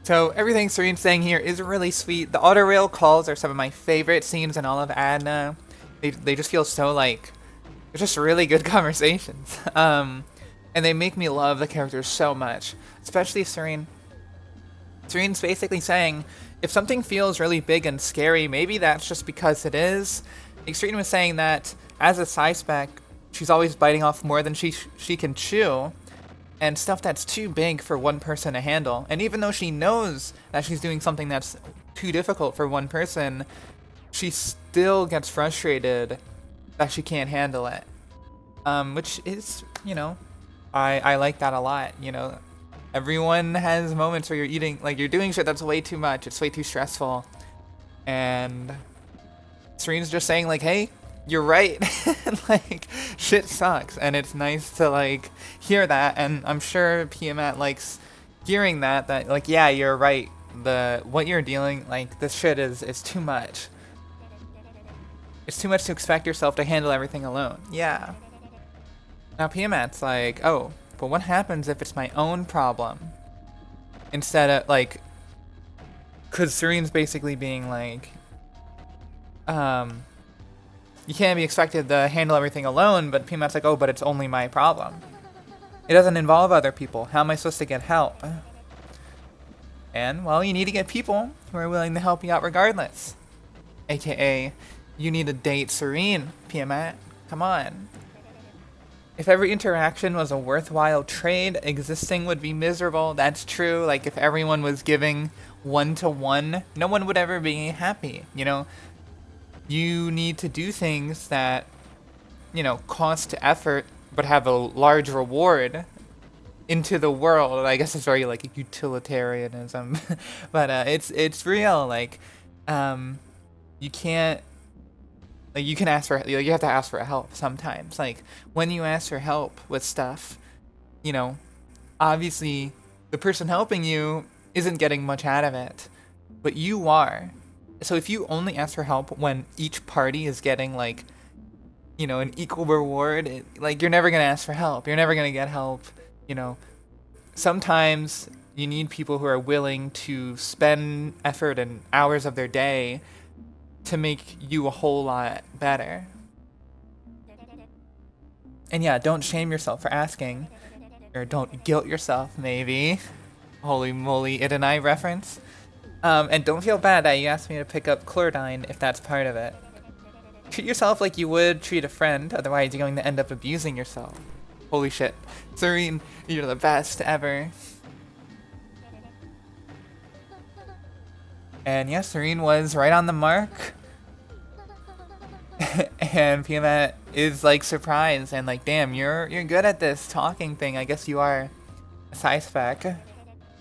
So everything Tsurine's saying here is really sweet. The autorail calls are some of my favorite scenes in all of Adna. They just feel so like, they're just really good conversations. And they make me love the characters so much, especially Tsurine. Tsurine's basically saying, if something feels really big and scary, maybe that's just because it is. Like Tsurine was saying that as a psyspec, she's always biting off more than she can chew. And stuff that's too big for one person to handle. And even though she knows that she's doing something that's too difficult for one person, she still gets frustrated that she can't handle it. Which is, you know, I like that a lot, you know. Everyone has moments where you're doing shit that's way too much, it's way too stressful. And Tsurine's just saying like, hey, you're right. Like, shit sucks, and it's nice to like hear that, and I'm sure Piamat likes hearing that like, yeah, you're right. What you're dealing, like, this shit is too much. It's too much to expect yourself to handle everything alone. Yeah. Now Piamat's like, oh, but what happens if it's my own problem? Instead of like, cause Tsurine's basically being like, you can't be expected to handle everything alone, but Piamat's like, oh, but it's only my problem. It doesn't involve other people. How am I supposed to get help? And, well, you need to get people who are willing to help you out regardless. AKA, you need to date Tsurine, Piamat. Come on. If every interaction was a worthwhile trade, existing would be miserable. That's true. Like, if everyone was giving one-to-one, no one would ever be happy, you know? You need to do things that, you know, cost effort, but have a large reward into the world. I guess it's very, like, utilitarianism. But, it's real. Like, you can't, like, you can ask for, you have to ask for help sometimes. Like, when you ask for help with stuff, you know, obviously the person helping you isn't getting much out of it, but you are. So if you only ask for help when each party is getting, like, you know, an equal reward, like, you're never gonna ask for help. You're never gonna get help, you know. Sometimes you need people who are willing to spend effort and hours of their day to make you a whole lot better. And yeah, don't shame yourself for asking. Or don't guilt yourself, maybe. Holy moly, it and I reference. And don't feel bad that you asked me to pick up chlordine if that's part of it. Treat yourself like you would treat a friend, otherwise you're going to end up abusing yourself. Holy shit. Tsurine, you're the best ever. And yes, Tsurine was right on the mark. And Piamat is like surprised and like, damn, you're good at this talking thing. I guess you are a psyspec.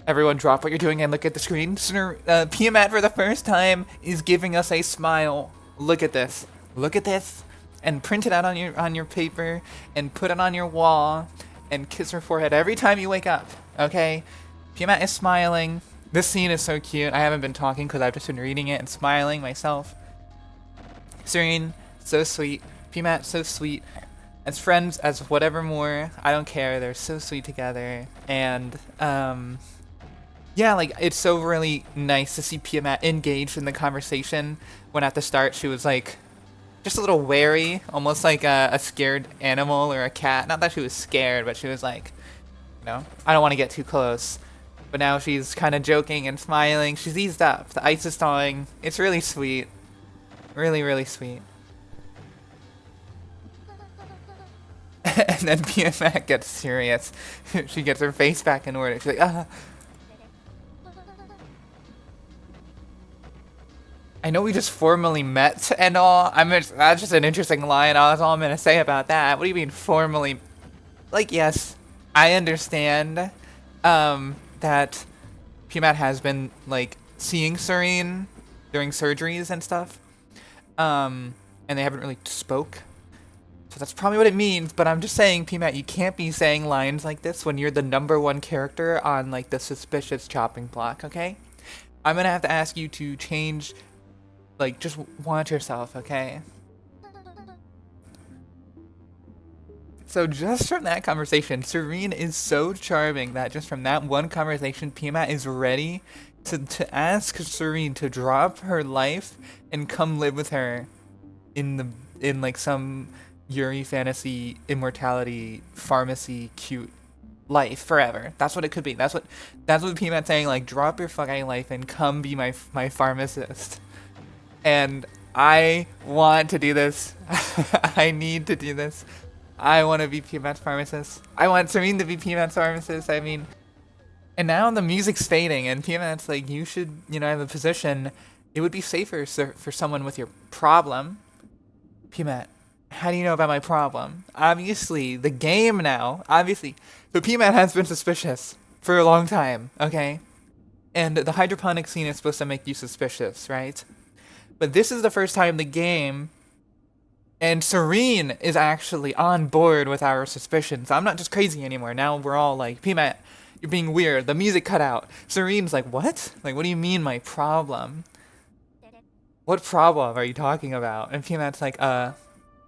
Everyone drop what you're doing and look at the screen. Piamat for the first time is giving us a smile. Look at this. Look at this. And print it out on your paper and put it on your wall and kiss her forehead every time you wake up. Okay? Piamat is smiling. This scene is so cute. I haven't been talking because I've just been reading it and smiling myself. Tsurine, so sweet. Piamat, so sweet. As friends, as whatever more, I don't care. They're so sweet together. And, yeah, like, it's so really nice to see Piamat engaged in the conversation when at the start she was, like, just a little wary, almost like a scared animal or a cat. Not that she was scared, but she was like, you know, I don't want to get too close. But now she's kind of joking and smiling. She's eased up. The ice is thawing. It's really sweet. Really, really sweet. And then Piamat gets serious. She gets her face back in order. She's like, ah. I know we just formally met and all. That's just an interesting line. That's all I'm gonna say about that. What do you mean formally? Like, yes, I understand that Piamat has been like seeing Tsurine during surgeries and stuff, and they haven't really spoke. So that's probably what it means. But I'm just saying, Piamat, you can't be saying lines like this when you're the #1 character on like the suspicious chopping block. Okay, I'm gonna have to ask you to change. Like, just watch yourself, okay? So just from that conversation, Tsurine is so charming that just from that one conversation, Piamat is ready to ask Tsurine to drop her life and come live with her in like some Yuri fantasy immortality pharmacy cute life forever. That's what it could be. That's what Piamat's saying, like, drop your fucking life and come be my pharmacist. And I want to do this. I need to do this. I want to be Piamat's pharmacist. I want Tsurine to be Piamat's pharmacist. I mean, and now the music's fading, and Piamat's like, you should, you know, have a position. It would be safer for someone with your problem. Piamat, how do you know about my problem? Obviously, the game now. Obviously, but Piamat has been suspicious for a long time. Okay, and the hydroponics scene is supposed to make you suspicious, right? But this is the first time the game and Tsurine is actually on board with our suspicions. I'm not just crazy anymore. Now we're all like, Piamat, you're being weird. The music cut out. Tsurine's like, what? Like, what do you mean my problem? What problem are you talking about? And Piamat's like,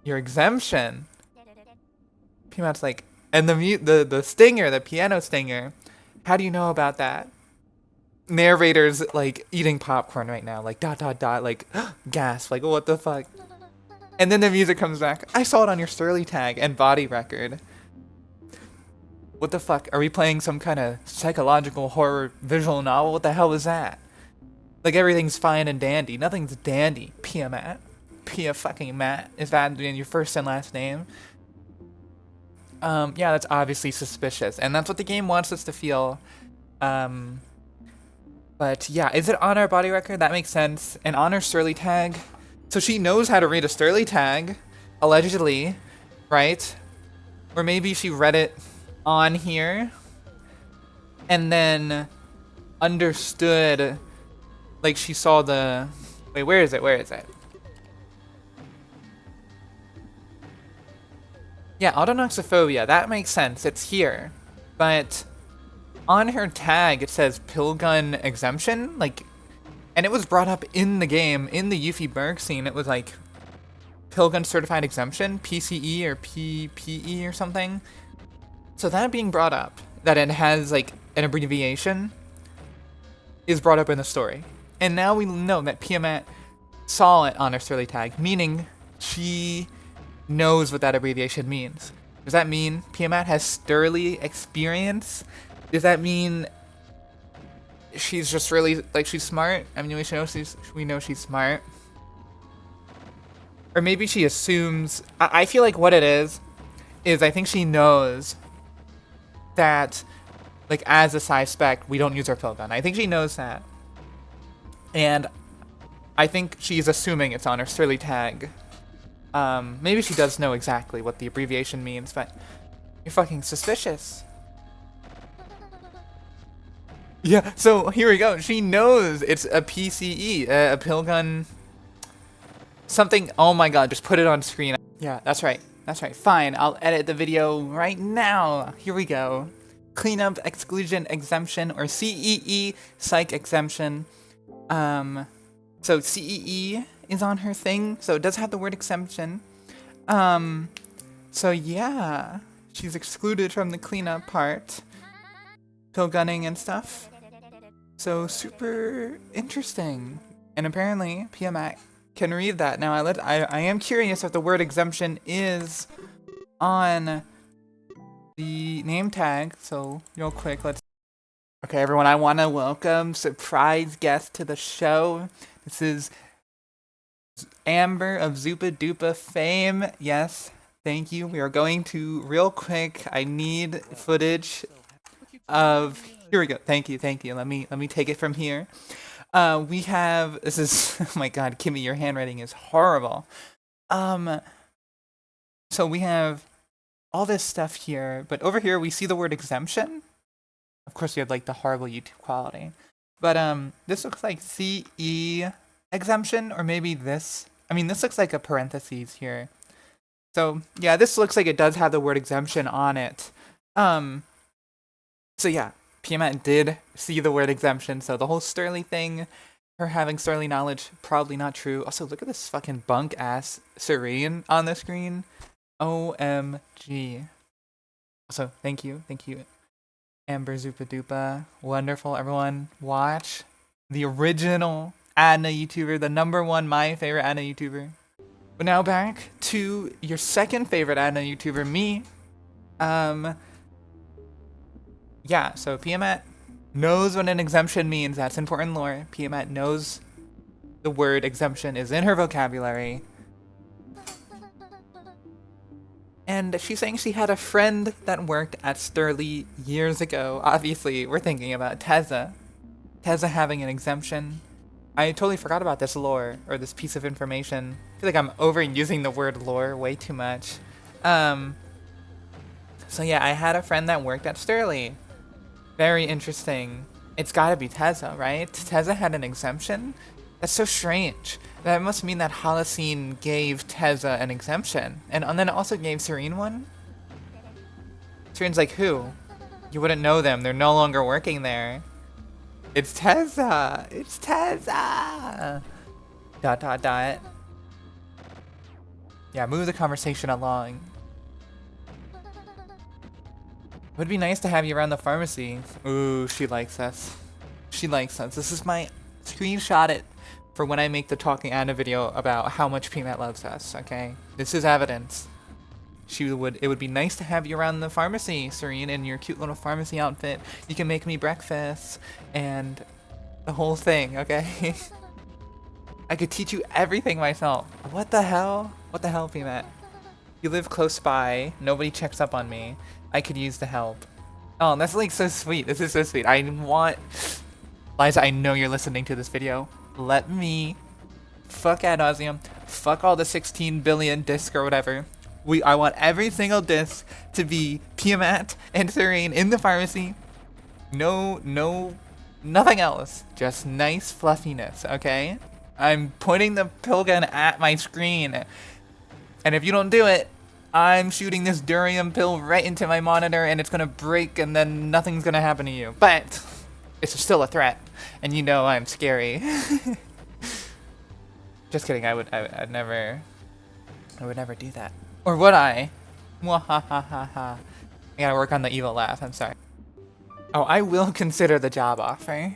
your exemption. Piamat's like, and the stinger, the piano stinger. How do you know about that? Narrator's like eating popcorn right now, like dot dot dot, like gasp, like what the fuck? And then the music comes back. I saw it on your Sterlie tag and body record. What the fuck? Are we playing some kind of psychological horror visual novel? What the hell is that? Like everything's fine and dandy. Nothing's dandy. Piamat. Pia fucking Matt. Is that your first and last name? Yeah, that's obviously suspicious. And that's what the game wants us to feel. But yeah, is it on our body record? That makes sense. And on her Sterlie tag. So she knows how to read a Sterlie tag. Allegedly. Right? Or maybe she read it on here. And then understood. Like she saw the... Wait, where is it? Where is it? Yeah, autonoxophobia. That makes sense. It's here. But on her tag, it says pill gun exemption. Like, and it was brought up in the game, in the Yuffie Berg scene. It was like pill gun certified exemption, PCE or PPE or something. So that being brought up, that it has like an abbreviation, is brought up in the story. And now we know that Piamat saw it on her Sterlie tag, meaning she knows what that abbreviation means. Does that mean Piamat has Sterlie experience? Does that mean she's just really, like, she's smart? I mean, we know she's smart. Or maybe she assumes, I feel like what it is I think she knows that, like, as a psyspec, we don't use our pill gun. I think she knows that. And I think she's assuming it's on her Sterlie tag. Maybe she does know exactly what the abbreviation means, but you're fucking suspicious. Yeah, so here we go. She knows it's a PCE, a pill gun, something. Oh my god, just put it on screen. Yeah, that's right. That's right. Fine, I'll edit the video right now. Here we go. Cleanup, exclusion, exemption, or CEE, psych exemption. So CEE is on her thing, so it does have the word exemption. So yeah, she's excluded from the cleanup part. Pill gunning and stuff. So super interesting. And apparently Piamat can read that. Now I am curious if the word exemption is on the name tag. So real quick, let's... Okay, everyone, I want to welcome surprise guest to the show. This is Amber of Zupa Dupa fame. Yes, thank you. We are going to, real quick, I need footage of... Here we go. Thank you. Let me take it from here. We have... This is... Oh my god, Kimmy, your handwriting is horrible. So we have all this stuff here, but over here we see the word exemption. Of course, you have like the horrible YouTube quality. But this looks like CE exemption, or maybe this. I mean, this looks like a parentheses here. So yeah, this looks like it does have the word exemption on it. So yeah, Piamat did see the word exemption. So the whole Sterlie thing, her having Sterlie knowledge, probably not true. Also, look at this fucking bunk ass tsurine on the screen. OMG. Also, thank you. Amber Zupa Dupa. Wonderful, everyone. Watch the original Adna YouTuber, the #1 my favorite Adna YouTuber. But now back to your second favorite Adna YouTuber, me. Yeah, so Piamat knows what an exemption means. That's important lore. Piamat knows the word exemption is in her vocabulary. And she's saying she had a friend that worked at Sterlie years ago. Obviously, we're thinking about Teza. Teza having an exemption. I totally forgot about this lore, or this piece of information. I feel like I'm overusing the word lore way too much. So yeah, I had a friend that worked at Sterlie. Very interesting. It's gotta be Teza, right? Teza had an exemption? That's so strange. That must mean that Holocene gave Teza an exemption. And then it also gave Tsurine one? Tsurine's like, who? You wouldn't know them. They're no longer working there. It's Teza! It's Teza! ... Yeah, move the conversation along. Would be nice to have you around the pharmacy. Ooh, she likes us. She likes us. This is my screenshot it for when I make the Talking Anna video about how much Piamat loves us, okay? This is evidence. It would be nice to have you around the pharmacy, Tsurine, in your cute little pharmacy outfit. You can make me breakfast and the whole thing, okay? I could teach you everything myself. What the hell? What the hell, Piamat? You live close by. Nobody checks up on me. I could use the help. Oh, that's like so sweet. This is so sweet. I want... Liza, I know you're listening to this video. Let me... Fuck ad nauseam. Fuck all the 16 billion discs or whatever. I want every single disc to be Piamat and Tsurine in the pharmacy. No, nothing else. Just nice fluffiness, okay? I'm pointing the pill gun at my screen. And if you don't do it, I'm shooting this durium pill right into my monitor and it's gonna break and then nothing's gonna happen to you. But it's still a threat. And you know I'm scary. Just kidding, I would never do that. Or would I? Mwahahaha. I gotta work on the evil laugh, I'm sorry. Oh, I will consider the job offer.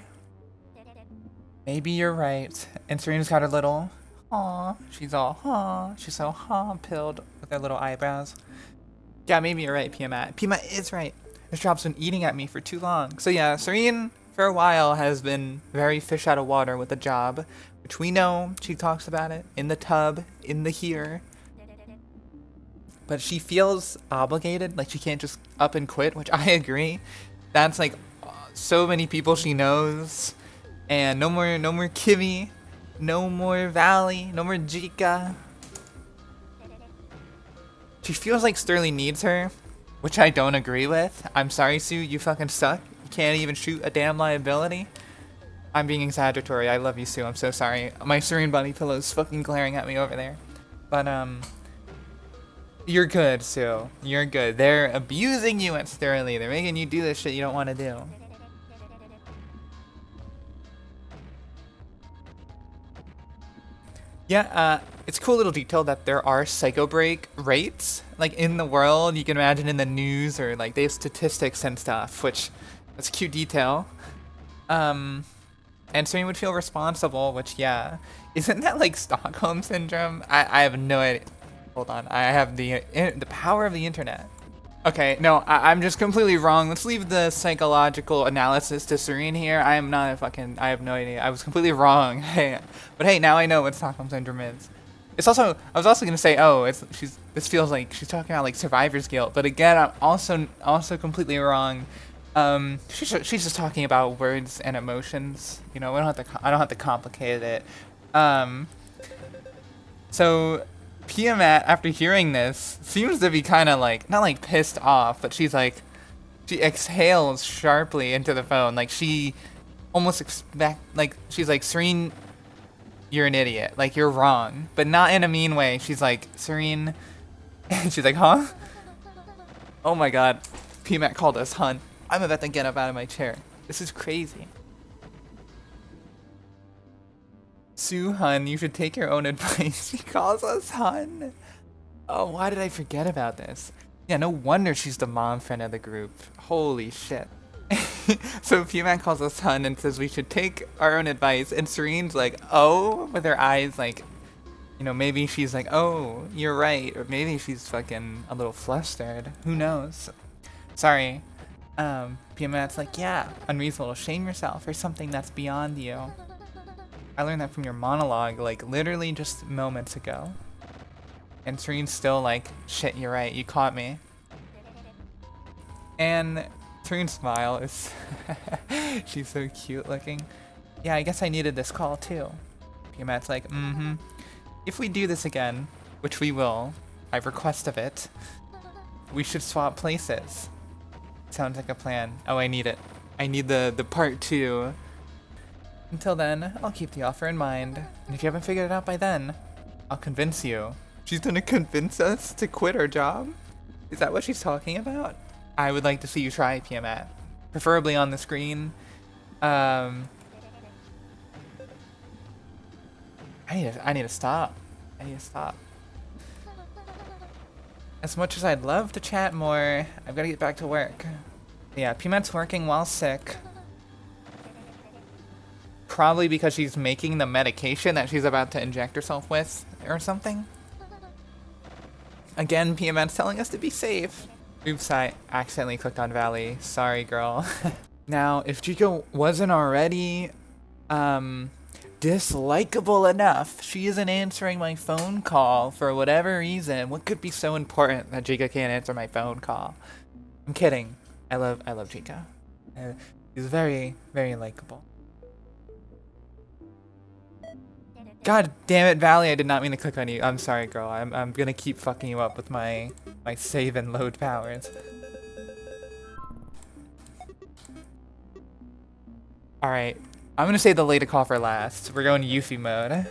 Maybe you're right. And Serena's got her little, aw, she's all, aw, she's so pilled with her little eyebrows. Yeah, maybe you're right, Piamat. Piamat is right. This job's been eating at me for too long. So yeah, Tsurine, for a while, has been very fish out of water with the job, which we know, she talks about it, in the tub, in the here. But she feels obligated, like she can't just up and quit, which I agree. That's like so many people she knows. And no more Kimmy, no more Valley, no more Jicca. She feels like Sterlie needs her, which I don't agree with. I'm sorry, Sue, you fucking suck. You can't even shoot a damn liability. I'm being exaggeratory. I love you, Sue. I'm so sorry. My Tsurine bunny pillow's fucking glaring at me over there. But, you're good, Sue. You're good. They're abusing you at Sterlie. They're making you do this shit you don't want to do. Yeah, it's a cool little detail that there are psycho break rates, like in the world. You can imagine in the news or like they have statistics and stuff, which that's a cute detail. And Tsurine would feel responsible, which yeah, isn't that like Stockholm syndrome? I have no idea. Hold on, I have the power of the internet. Okay, no, I'm just completely wrong. Let's leave the psychological analysis to Tsurine here. I am not a fucking... I have no idea. I was completely wrong. But hey, now I know what Stockholm Syndrome is. It's also... I was also going to say, oh, this feels like she's talking about, like, survivor's guilt. But again, I'm also completely wrong. She's just talking about words and emotions. You know, I don't have to complicate it. So... Piamat, after hearing this, seems to be kind of like, not like pissed off, but she exhales sharply into the phone. Like she almost she's like, Tsurine, you're an idiot. Like you're wrong, but not in a mean way. She's like, Tsurine, and she's like, huh? Oh my god, Piamat called us hun. I'm about to get up out of my chair. This is crazy. Sue, hun, you should take your own advice. She calls us hun. Oh, why did I forget about this? Yeah, no wonder she's the mom friend of the group. Holy shit. So Piamat calls us hun and says we should take our own advice. And Tsurine's like, oh, with her eyes like, you know, maybe she's like, oh, you're right. Or maybe she's fucking a little flustered. Who knows? Sorry. Piamat's like, yeah, unreasonable. Shame yourself for something that's beyond you. I learned that from your monologue, like, literally just moments ago. And Tsurine's still like, shit, you're right, you caught me. And Tsurine's smile is... she's so cute looking. Yeah, I guess I needed this call too. Piamat's like, mm-hmm. If we do this again, which we will, I've requested it, we should swap places. Sounds like a plan. Oh, I need it. I need the part 2. Until then, I'll keep the offer in mind, and if you haven't figured it out by then, I'll convince you. She's gonna convince us to quit our job? Is that what she's talking about? I would like to see you try, Piamat. Preferably on the screen. I need to stop. I need to stop. As much as I'd love to chat more, I've got to get back to work. Yeah, Piamat's working while sick. Probably because she's making the medication that she's about to inject herself with or something. Again, Piamat's telling us to be safe. Oops, I accidentally clicked on Valley. Sorry, girl. Now, if Jicca wasn't already, dislikable enough, she isn't answering my phone call for whatever reason. What could be so important that Jicca can't answer my phone call? I'm kidding. I love Jicca. She's very, very likable. God damn it, Valley, I did not mean to click on you. I'm sorry, girl. I'm gonna keep fucking you up with my save and load powers. Alright. I'm gonna save the Leida call for last. We're going Uphie mode.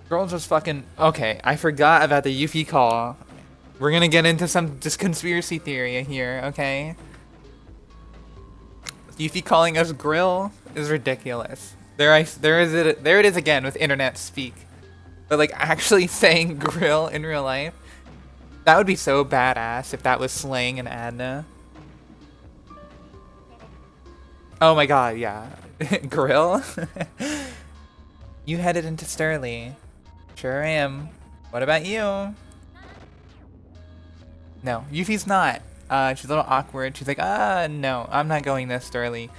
Girl just fucking... Okay, I forgot about the Uphie call. We're gonna get into some just conspiracy theory here, okay? Uphie calling us grill is ridiculous. There it is again with internet speak. But like actually saying grill in real life, that would be so badass if that was slang in Adna. Oh my god, yeah. Grill? You headed into Sterlie. Sure am. What about you? No, Yuffie's not. She's a little awkward. She's like, no, I'm not going this Sterlie.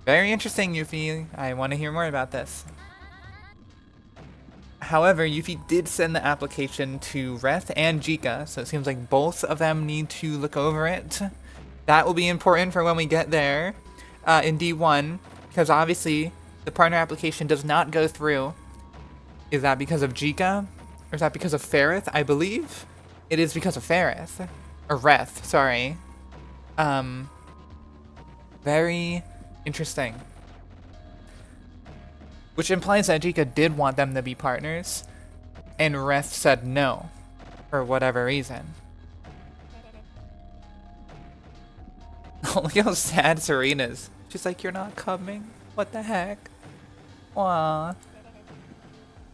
Very interesting, Uphie. I want to hear more about this. However, Uphie did send the application to Reth and Jicca, so it seems like both of them need to look over it. That will be important for when we get there in D1, because obviously the partner application does not go through. Is that because of Jicca? Or is that because of Ferrith? I believe it is because of Ferrith. Or Reth, sorry. Very interesting. Which implies that Jicca did want them to be partners, and Reth said no, for whatever reason. Oh, look how sad Tsurine is. She's like, you're not coming? What the heck? Aww.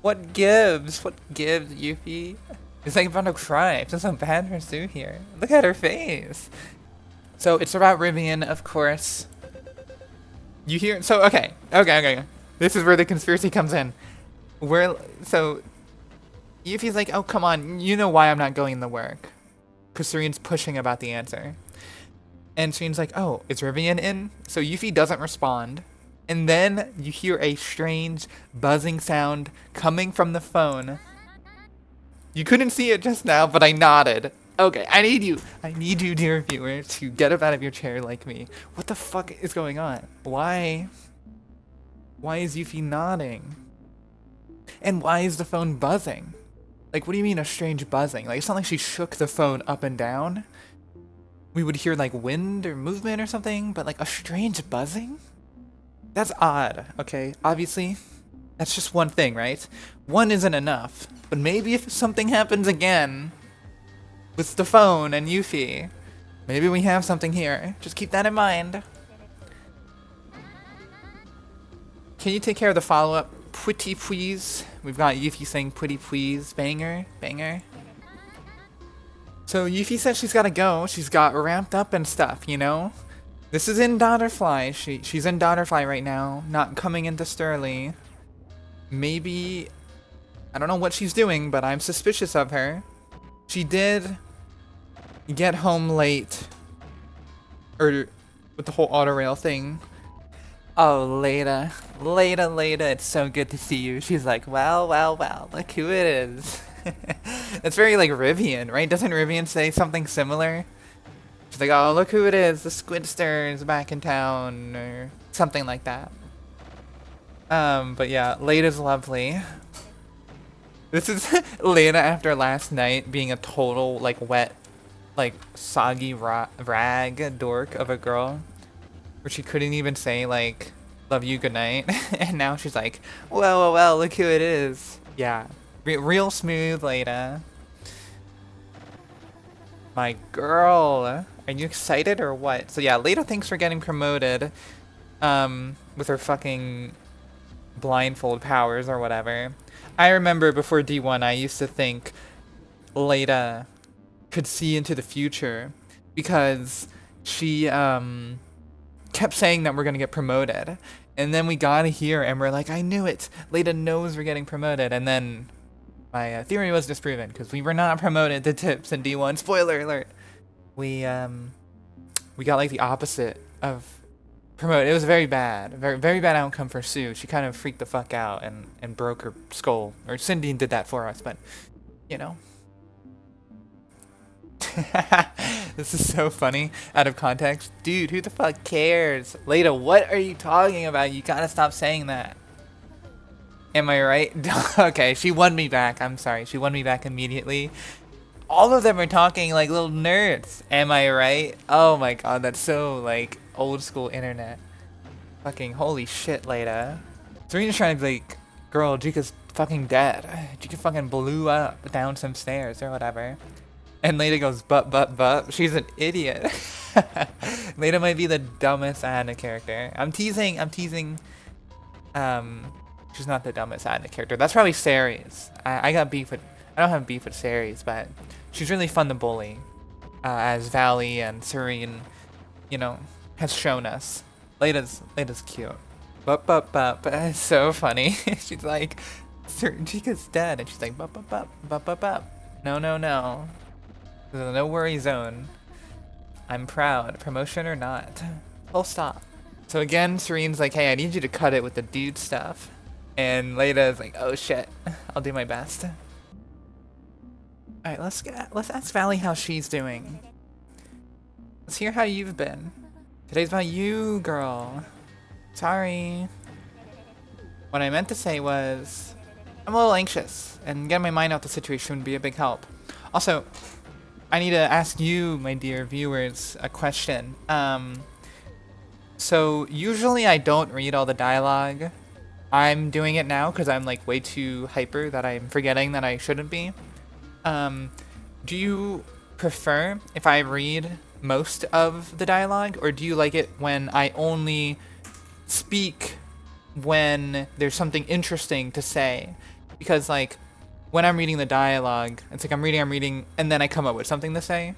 What gives? What gives, Uphie? It's like I'm about to cry. There's some bad pursuit here. Look at her face. So it's about Rivian, of course. You hear? So okay. This is where the conspiracy comes in. So Yuffie's like, oh come on, you know why I'm not going to work? Because Tsurine's pushing about the answer, and Tsurine's like, oh, is Rivian in? So Uphie doesn't respond, and then you hear a strange buzzing sound coming from the phone. You couldn't see it just now, but I nodded. Okay, I need you, dear viewer, to get up out of your chair like me. What the fuck is going on? Why is Uphie nodding? And why is the phone buzzing? Like, what do you mean a strange buzzing? Like, it's not like she shook the phone up and down. We would hear, like, wind or movement or something, but, like, a strange buzzing? That's odd, okay? Obviously, that's just one thing, right? One isn't enough. But maybe if something happens again with the phone and Uphie, maybe we have something here. Just keep that in mind. Can you take care of the follow-up? Pretty please. We've got Uphie saying pretty please. Banger. So Uphie says she's gotta go. She's got ramped up and stuff, you know? This is in Daughterfly. She's in Daughterfly right now, not coming into Sterlie. Maybe, I don't know what she's doing, but I'm suspicious of her. She did get home late, or with the whole autorail thing. Oh, Leida, it's so good to see you. She's like, well, look who it is. That's very like Rivian, right? Doesn't Rivian say something similar? She's like, oh, look who it is. The Squidster is back in town, or something like that. But yeah, Leida's lovely. This is Leida after last night being a total, like, wet, like, soggy rag dork of a girl. Where she couldn't even say, like, love you, good night. And now she's like, well, look who it is. Yeah, real smooth, Leida. My girl. Are you excited or what? So yeah, Leida thinks we're getting promoted. With her fucking blindfold powers or whatever. I remember before D1, I used to think Leida could see into the future. because she kept saying that we're gonna get promoted. And then we got here and we're like, I knew it. Leida knows we're getting promoted. And then my theory was disproven because we were not promoted to tips in D1. Spoiler alert. We got like the opposite of promoted. It was very bad. Very bad outcome for Sue. She kind of freaked the fuck out and broke her skull. Or Cindy did that for us, but you know. This is so funny out of context. Dude, who the fuck cares? Leida, what are you talking about? You gotta stop saying that. Am I right? Okay, she won me back. I'm sorry. She won me back immediately. All of them are talking like little nerds. Am I right? Oh my god, that's so like old school internet. Fucking holy shit, Leida. Tsurina's trying to be like, girl, Jicca's fucking dead. Jicca fucking blew up down some stairs or whatever. And Leida goes, but. She's an idiot. Leida might be the dumbest Anna character. I'm teasing. She's not the dumbest Anna character. That's probably Ceres. I don't have beef with Ceres, but she's really fun to bully. As Valley and Tsurine, you know, has shown us. Leida's cute. But. It's so funny. She's like, Jicca's dead. And she's like, but. No. There's a no worry zone. I'm proud. Promotion or not. Full stop. So again, Tsurine's like, hey, I need you to cut it with the dude stuff. And Leida's like, oh shit. I'll do my best. Alright, let's ask Valley how she's doing. Let's hear how you've been. Today's about you, girl. Sorry. What I meant to say was, I'm a little anxious, and getting my mind out the situation would be a big help. Also, I need to ask you, my dear viewers, a question. So usually I don't read all the dialogue. I'm doing it now because I'm like way too hyper that I'm forgetting that I shouldn't be. Do you prefer if I read most of the dialogue, or do you like it when I only speak when there's something interesting to say? Because like, when I'm reading the dialogue, it's like I'm reading, and then I come up with something to say.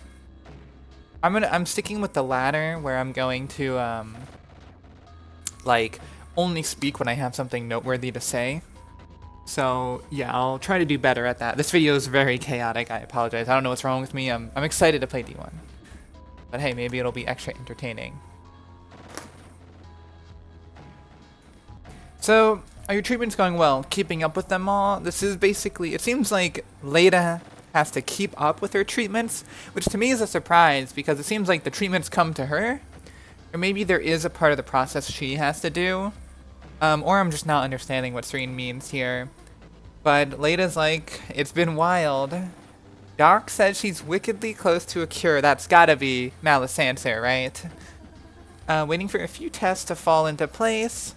I'm sticking with the latter, where I'm going to like only speak when I have something noteworthy to say. So yeah, I'll try to do better at that. This video is very chaotic. I apologize. I don't know what's wrong with me. I'm excited to play D1, but hey, maybe it'll be extra entertaining. So, are your treatments going well? Keeping up with them all? This is basically, it seems like Leida has to keep up with her treatments, which to me is a surprise because it seems like the treatments come to her, or maybe there is a part of the process she has to do, or I'm just not understanding what Tsurine means here. But Leida's like, it's been wild. Doc said she's wickedly close to a cure. That's gotta be Malisancer, right? Waiting for a few tests to fall into place.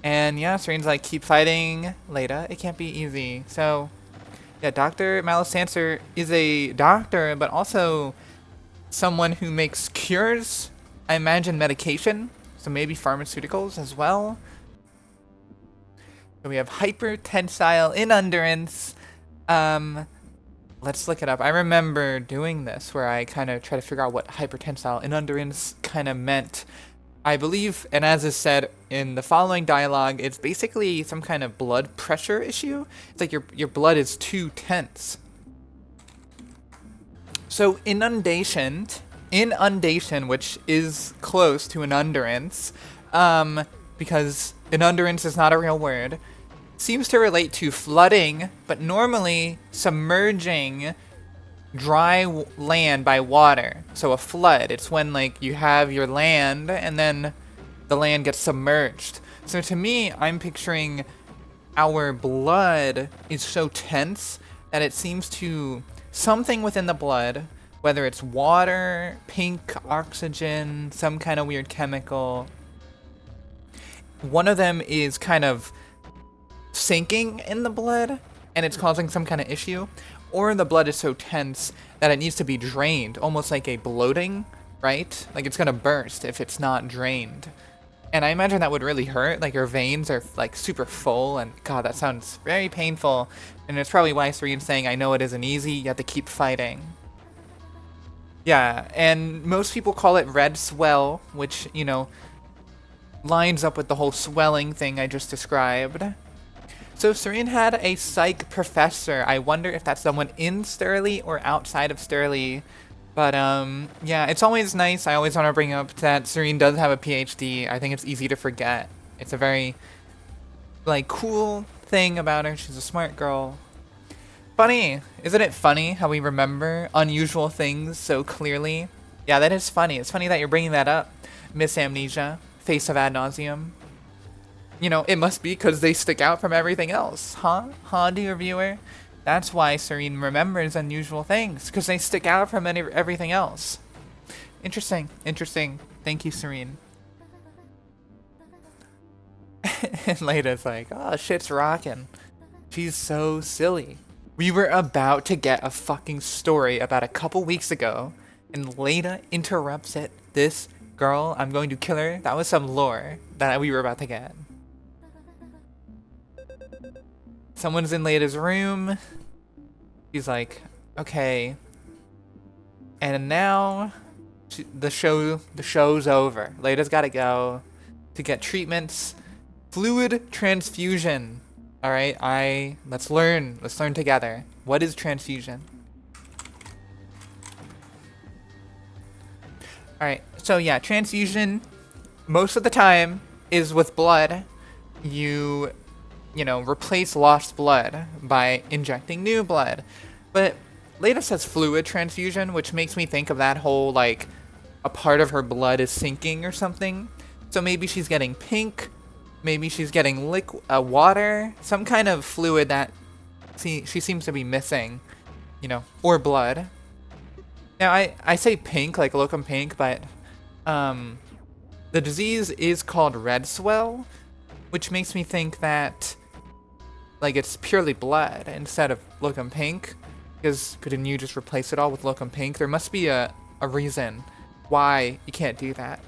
And yeah, Tsurine's like, keep fighting, Leida. It can't be easy. So, yeah, Dr. Malisancer is a doctor, but also someone who makes cures. I imagine medication, so maybe pharmaceuticals as well. So we have hypertensile inundrence. Let's look it up. I remember doing this where I kind of try to figure out what hypertensile inundrence kind of meant. I believe, and as is said in the following dialogue, it's basically some kind of blood pressure issue. It's like your blood is too tense. So inundation, which is close to inundrence, because inundrence is not a real word, seems to relate to flooding, but normally submerging dry land by water. So a flood, it's when like you have your land and then the land gets submerged. So to me, I'm picturing our blood is so tense that it seems to something within the blood, whether it's water, pink oxygen, some kind of weird chemical, one of them is kind of sinking in the blood and it's causing some kind of issue. Or the blood is so tense that it needs to be drained, almost like a bloating, right? Like it's gonna burst if it's not drained. And I imagine that would really hurt, like your veins are like super full, and god, that sounds very painful. And it's probably why Tsurine's saying, I know it isn't easy, you have to keep fighting. Yeah, and most people call it red swell, which, you know, lines up with the whole swelling thing I just described. So Tsurine had a psych professor. I wonder if that's someone in Sterlie or outside of Sterlie. But yeah, it's always nice. I always want to bring up that Tsurine does have a PhD. I think it's easy to forget. It's a very, like, cool thing about her. She's a smart girl. Funny. Isn't it funny how we remember unusual things so clearly? Yeah, that is funny. It's funny that you're bringing that up, Miss Amnesia, face of ad nauseam. You know, it must be because they stick out from everything else, huh? Huh, dear viewer? That's why Tsurine remembers unusual things, because they stick out from everything else. Interesting, interesting. Thank you, Tsurine. And Leida's like, oh, shit's rockin'. She's so silly. We were about to get a fucking story about a couple weeks ago, and Leida interrupts it. This girl, I'm going to kill her. That was some lore that we were about to get. Someone's in Leida's room. She's like, okay. And now the show's over. Leida's gotta go to get treatments. Fluid transfusion. Alright, let's learn together. What is transfusion? Alright, so yeah, transfusion most of the time is with blood. You know, replace lost blood by injecting new blood. But Leida says fluid transfusion, which makes me think of that whole, like, a part of her blood is sinking or something. So maybe she's getting pink, maybe she's getting water, some kind of fluid that she seems to be missing, you know, or blood. Now, I say pink, like locum pink, but the disease is called red swell, which makes me think that, like, it's purely blood instead of locum pink, because couldn't you just replace it all with locum pink? There must be a reason why you can't do that.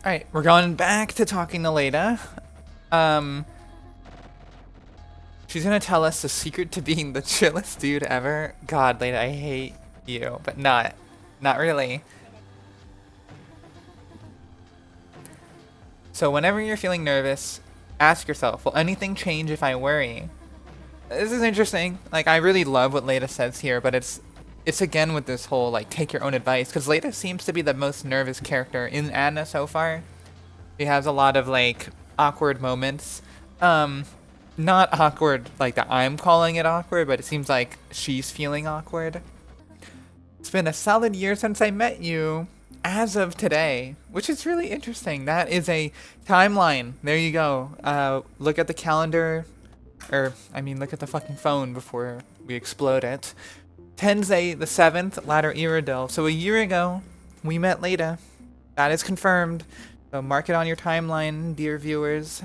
Alright, we're going back to talking to Leida. She's gonna tell us the secret to being the chillest dude ever. God, Leida, I hate you, but not really. So whenever you're feeling nervous, ask yourself, will anything change if I worry? This is interesting. Like, I really love what Leida says here, but it's again with this whole, like, take your own advice, because Leida seems to be the most nervous character in Anna so far. She has a lot of, like, awkward moments. Not awkward like that I'm calling it awkward, but it seems like she's feeling awkward. It's been a solid year since I met you, as of today, which is really interesting. That is a timeline. There you go. Look at the calendar, or, I mean, look at the fucking phone before we explode it. Tenzei the 7th, Ladder Iridil. So a year ago, we met Leida. That is confirmed. So mark it on your timeline, dear viewers.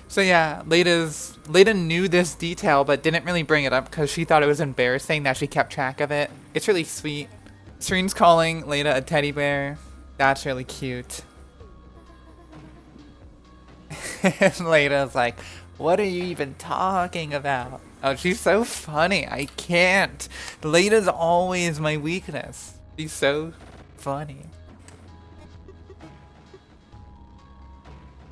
So yeah, Leida knew this detail, but didn't really bring it up because she thought it was embarrassing that she kept track of it. It's really sweet. Tsurine's calling Leida a teddy bear. That's really cute. And Leida's like, what are you even talking about? Oh, she's so funny. I can't. Leida's always my weakness. She's so funny.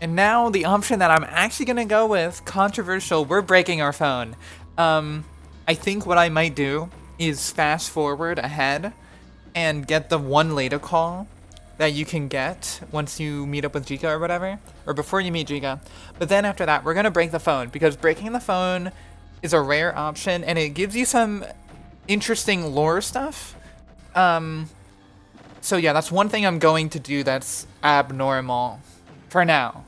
And now the option that I'm actually gonna go with, controversial, we're breaking our phone. I think what I might do is fast forward ahead and get the one Leida call that you can get once you meet up with Jicca or whatever, or before you meet Jicca. But then after that, we're gonna break the phone, because breaking the phone is a rare option and it gives you some interesting lore stuff. So yeah, that's one thing I'm going to do that's abnormal for now.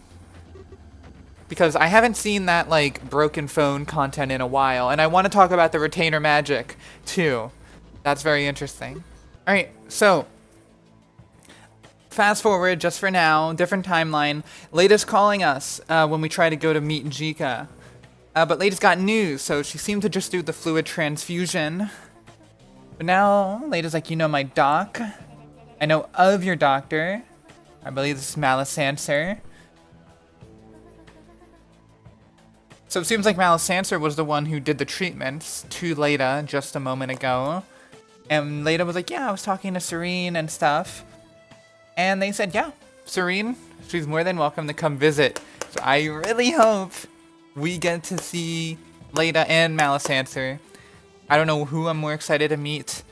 Because I haven't seen that, like, broken phone content in a while, and I want to talk about the retainer magic, too. That's very interesting. Alright, so, fast forward, just for now, different timeline. Leida's calling us when we try to go to meet Jicca. But Leida's got news, so she seemed to just do the fluid transfusion. But now, Leida's like, you know my doc? I know of your doctor. I believe this is Malice Answer. So it seems like Malisancer was the one who did the treatments to Leida just a moment ago. And Leida was like, yeah, I was talking to Tsurine and stuff. And they said, yeah, Tsurine, she's more than welcome to come visit. So I really hope we get to see Leida and Malisancer. I don't know who I'm more excited to meet.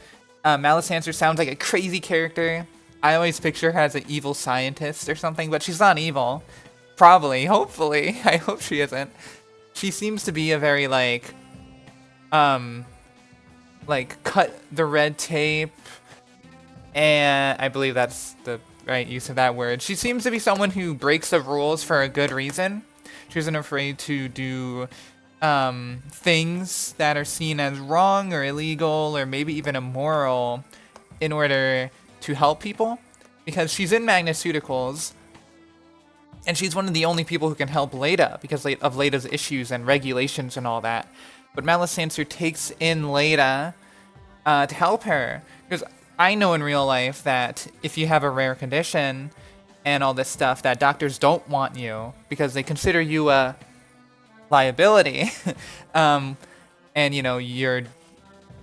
Malisancer sounds like a crazy character. I always picture her as an evil scientist or something, but she's not evil. Probably, hopefully. I hope she isn't. She seems to be a very, like, cut the red tape, and I believe that's the right use of that word. She seems to be someone who breaks the rules for a good reason. She isn't afraid to do things that are seen as wrong or illegal or maybe even immoral in order to help people, because she's in Magnaceuticals, and she's one of the only people who can help Leida because of Leida's issues and regulations and all that. But Malisancer takes in Leida to help her, because I know in real life that if you have a rare condition and all this stuff, that doctors don't want you because they consider you a liability. And, you know, you're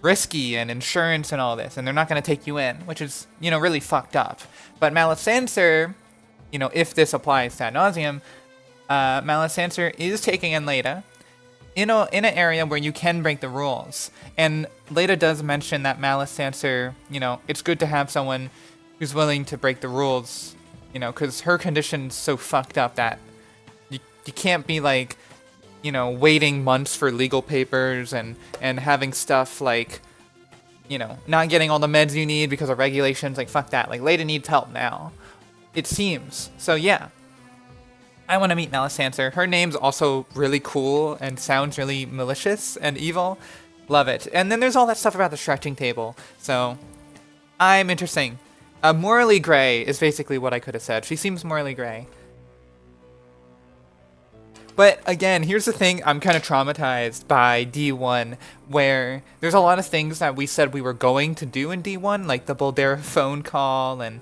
risky and insurance and all this, and they're not going to take you in, which is, you know, really fucked up. But Malisancer, you know, if this applies to nauseam, Malisancer is taking in Leida in an area where you can break the rules. And Leida does mention that Malisancer, you know, it's good to have someone who's willing to break the rules, you know, because her condition's so fucked up that you can't be, like, you know, waiting months for legal papers and having stuff like, you know, not getting all the meds you need because of regulations. Like, fuck that. Like, Leida needs help now, it seems. So yeah, I want to meet Malisancer. Her name's also really cool and sounds really malicious and evil. Love it. And then there's all that stuff about the stretching table. So I'm interesting. Morally gray is basically what I could have said. She seems morally gray. But again, here's the thing, I'm kind of traumatized by D1, where there's a lot of things that we said we were going to do in D1, like the Boldera phone call, and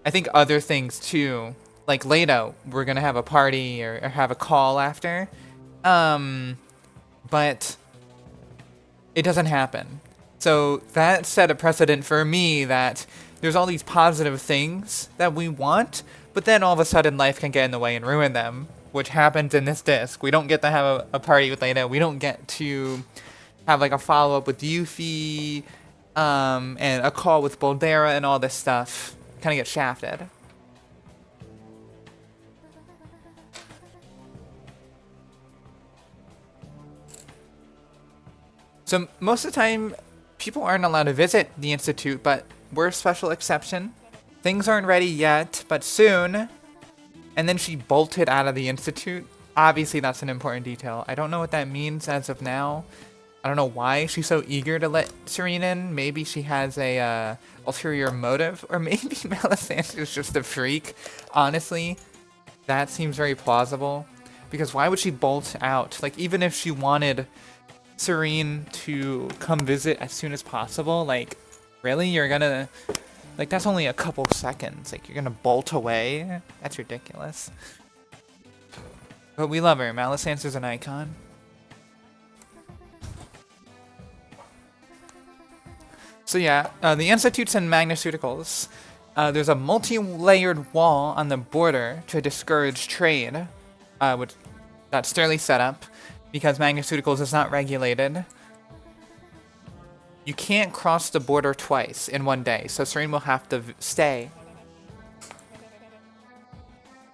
I think other things too. Like Leida, we're gonna have a party or have a call after. But it doesn't happen. So that set a precedent for me that there's all these positive things that we want, but then all of a sudden life can get in the way and ruin them, which happens in this disc. We don't get to have a party with Leida. We don't get to have like a follow-up with Uphie, and a call with Boldera and all this stuff. Kind of get shafted. So most of the time, people aren't allowed to visit the Institute, but we're a special exception. Things aren't ready yet, but soon. And then she bolted out of the Institute. Obviously, that's an important detail. I don't know what that means as of now. I don't know why she's so eager to let Tsurine in. Maybe she has a ulterior motive, or maybe Malisancer is just a freak. Honestly, that seems very plausible. Because why would she bolt out? Like, even if she wanted Tsurine to come visit as soon as possible, like, really? You're gonna... Like, that's only a couple seconds. Like, you're gonna bolt away? That's ridiculous. But we love her. Malisancer's an icon. So yeah, the Institutes and Magnaceuticals. There's a multi-layered wall on the border to discourage trade, which that Sterlie set up, because Magnaceuticals is not regulated. You can't cross the border twice in one day, so Tsurine will have to stay.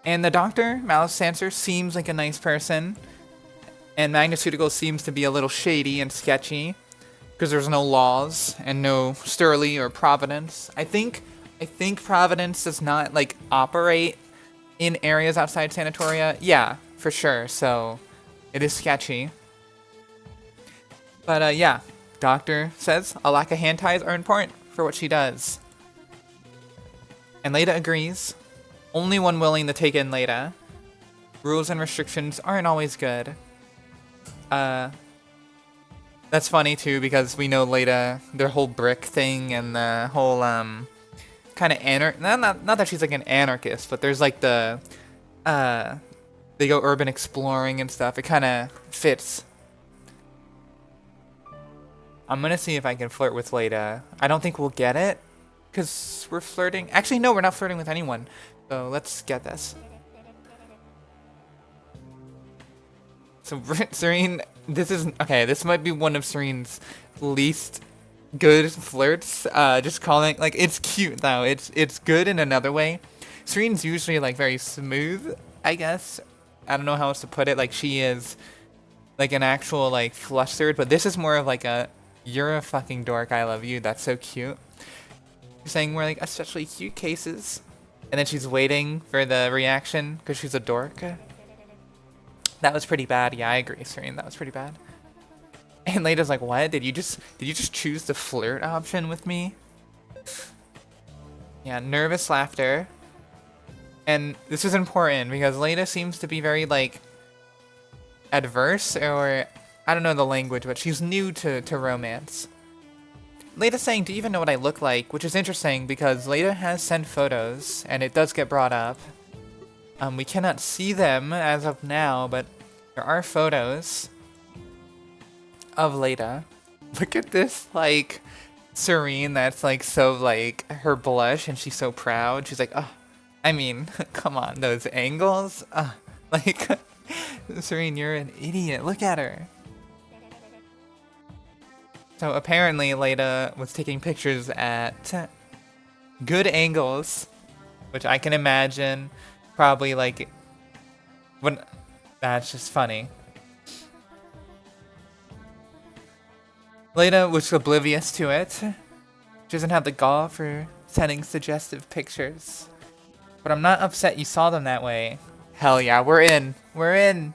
And the doctor, Malisancer, seems like a nice person, and Magnaceuticals seems to be a little shady and sketchy, because there's no laws and no Sterlie or Providence. I think Providence does not, like, operate in areas outside Sanatoria. Yeah, for sure, so it is sketchy. But yeah. Doctor says a lack of hand ties are important for what she does. And Leida agrees. Only one willing to take in Leida. Rules and restrictions aren't always good. That's funny too, because we know Leida, their whole brick thing and the whole kind of not that she's like an anarchist, but there's like the they go urban exploring and stuff. It kind of fits. I'm gonna see if I can flirt with Leida. I don't think we'll get it, because we're flirting. Actually, no, we're not flirting with anyone. So let's get this. So Tsurine, this is, okay, this might be one of Tsurine's least good flirts. Just calling, like, it's cute though. It's good in another way. Tsurine's usually like very smooth, I guess. I don't know how else to put it. Like, she is like an actual like flustered, but this is more of like a, you're a fucking dork, I love you. That's so cute. She's saying we're like especially cute cases. And then she's waiting for the reaction because she's a dork. That was pretty bad. Yeah, I agree, Tsurine. That was pretty bad. And Leida's like, what? Did you just choose the flirt option with me? Yeah, nervous laughter. And this is important because Leida seems to be very like adverse, or I don't know the language, but she's new to romance. Leida's saying, do you even know what I look like? Which is interesting because Leida has sent photos and it does get brought up. We cannot see them as of now, but there are photos of Leida. Look at this, like, Tsurine that's like so like her blush and she's so proud. She's like, oh, I mean, come on, those angles. Like, Tsurine, you're an idiot. Look at her. So apparently Leida was taking pictures at good angles, which I can imagine probably like when that's just funny. Leida was oblivious to it. She doesn't have the gall for sending suggestive pictures. But I'm not upset you saw them that way. Hell yeah, we're in. We're in.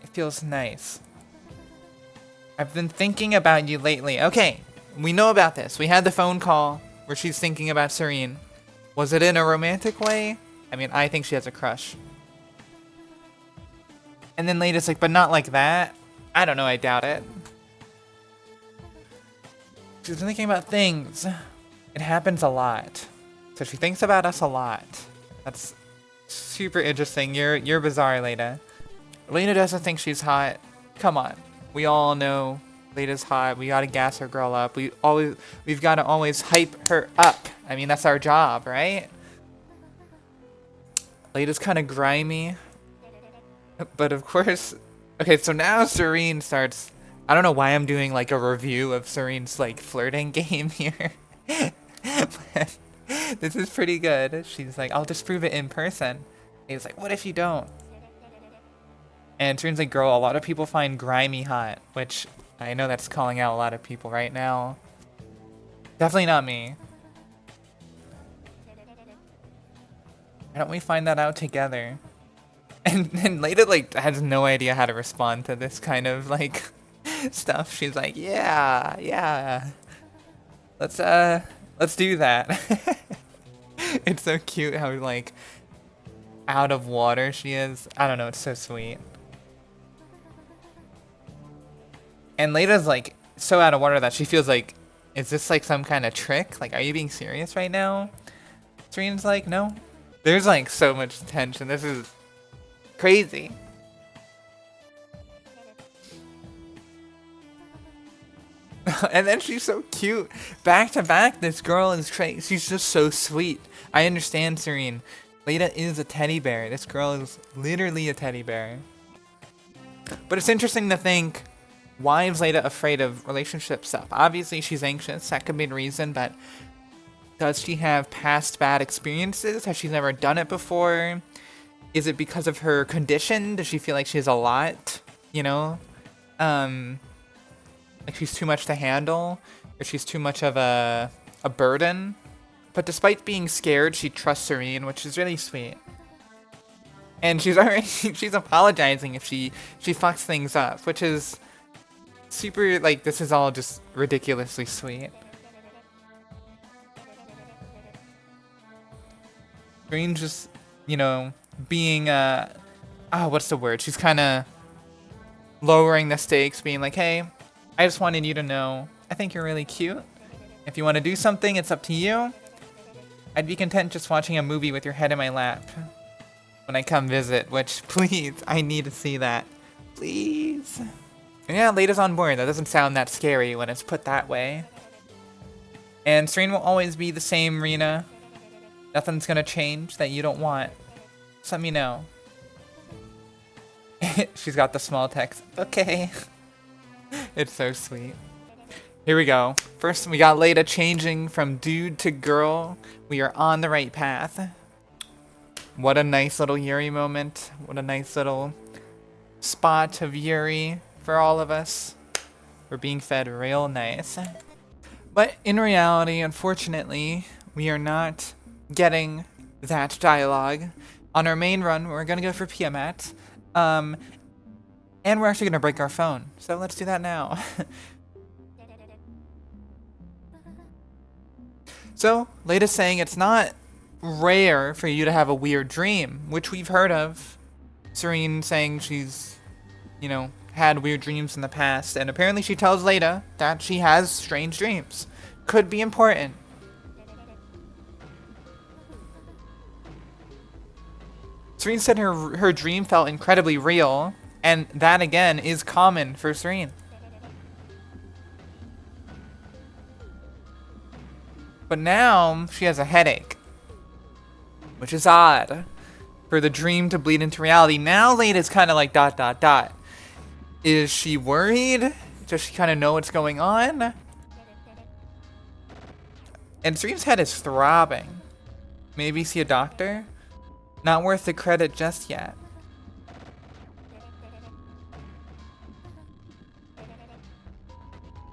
It feels nice. I've been thinking about you lately. Okay, we know about this. We had the phone call where she's thinking about Tsurine. Was it in a romantic way? I mean, I think she has a crush. And then Leida's like, but not like that. I don't know, I doubt it. She's thinking about things. It happens a lot. So she thinks about us a lot. That's super interesting. You're bizarre, Leida. Leida doesn't think she's hot. Come on. We all know Leida's hot. We gotta gas her girl up. We've gotta always hype her up. I mean, that's our job, right? Leida's kind of grimy. But of course, okay, so now Tsurine starts, I don't know why I'm doing like a review of Tsurine's like flirting game here. But this is pretty good. She's like, I'll just prove it in person. He's like, what if you don't? And Tsurine's like, girl, a lot of people find grimy hot, which I know that's calling out a lot of people right now. Definitely not me. Why don't we find that out together? And Leida like has no idea how to respond to this kind of like stuff. She's like, yeah. Let's do that. It's so cute how like out of water she is. I don't know, it's so sweet. And Leida's like so out of water that she feels like, is this like some kind of trick? Like, are you being serious right now? Tsurine's like, no. There's like so much tension. This is crazy. And then she's so cute. Back to back, this girl is she's just so sweet. I understand, Tsurine. Leida is a teddy bear. This girl is literally a teddy bear. But it's interesting to think, why is Leida afraid of relationship stuff? Obviously, she's anxious. That could be the reason, but does she have past bad experiences? Has she never done it before? Is it because of her condition? Does she feel like she has a lot? You know? Like she's too much to handle? Or she's too much of a burden? But despite being scared, she trusts Tsurine, which is really sweet. And she's already she's apologizing if she fucks things up, which is super, like, this is all just ridiculously sweet. Tsurine just, you know, being what's the word? She's kind of lowering the stakes, being like, hey, I just wanted you to know, I think you're really cute. If you want to do something, it's up to you. I'd be content just watching a movie with your head in my lap. when I come visit, which, please, I need to see that. Please. And yeah, Leida's on board. That doesn't sound that scary when it's put that way. And Tsurine will always be the same, Rina. Nothing's gonna change that you don't want. Just let me know. She's got the small text. Okay. It's so sweet. Here we go. First, we got Leida changing from dude to girl. We are on the right path. What a nice little Yuri moment. What a nice little spot of Yuri for all of us. We're being fed real nice. But in reality, unfortunately, we are not getting that dialogue. On our main run, we're gonna go for piamat. And we're actually gonna break our phone. So let's do that now. So, Leida's saying it's not rare for you to have a weird dream, which we've heard of. Tsurine saying she's, you know, had weird dreams in the past, and apparently she tells Leida that she has strange dreams. Could be important. Tsurine said her dream felt incredibly real, and that again is common for Tsurine. But now she has a headache, which is odd for the dream to bleed into reality. Now Leida's kind of like ... Is she worried? Does she kind of know what's going on? And Tsurine's head is throbbing. Maybe see a doctor? Not worth the credit just yet.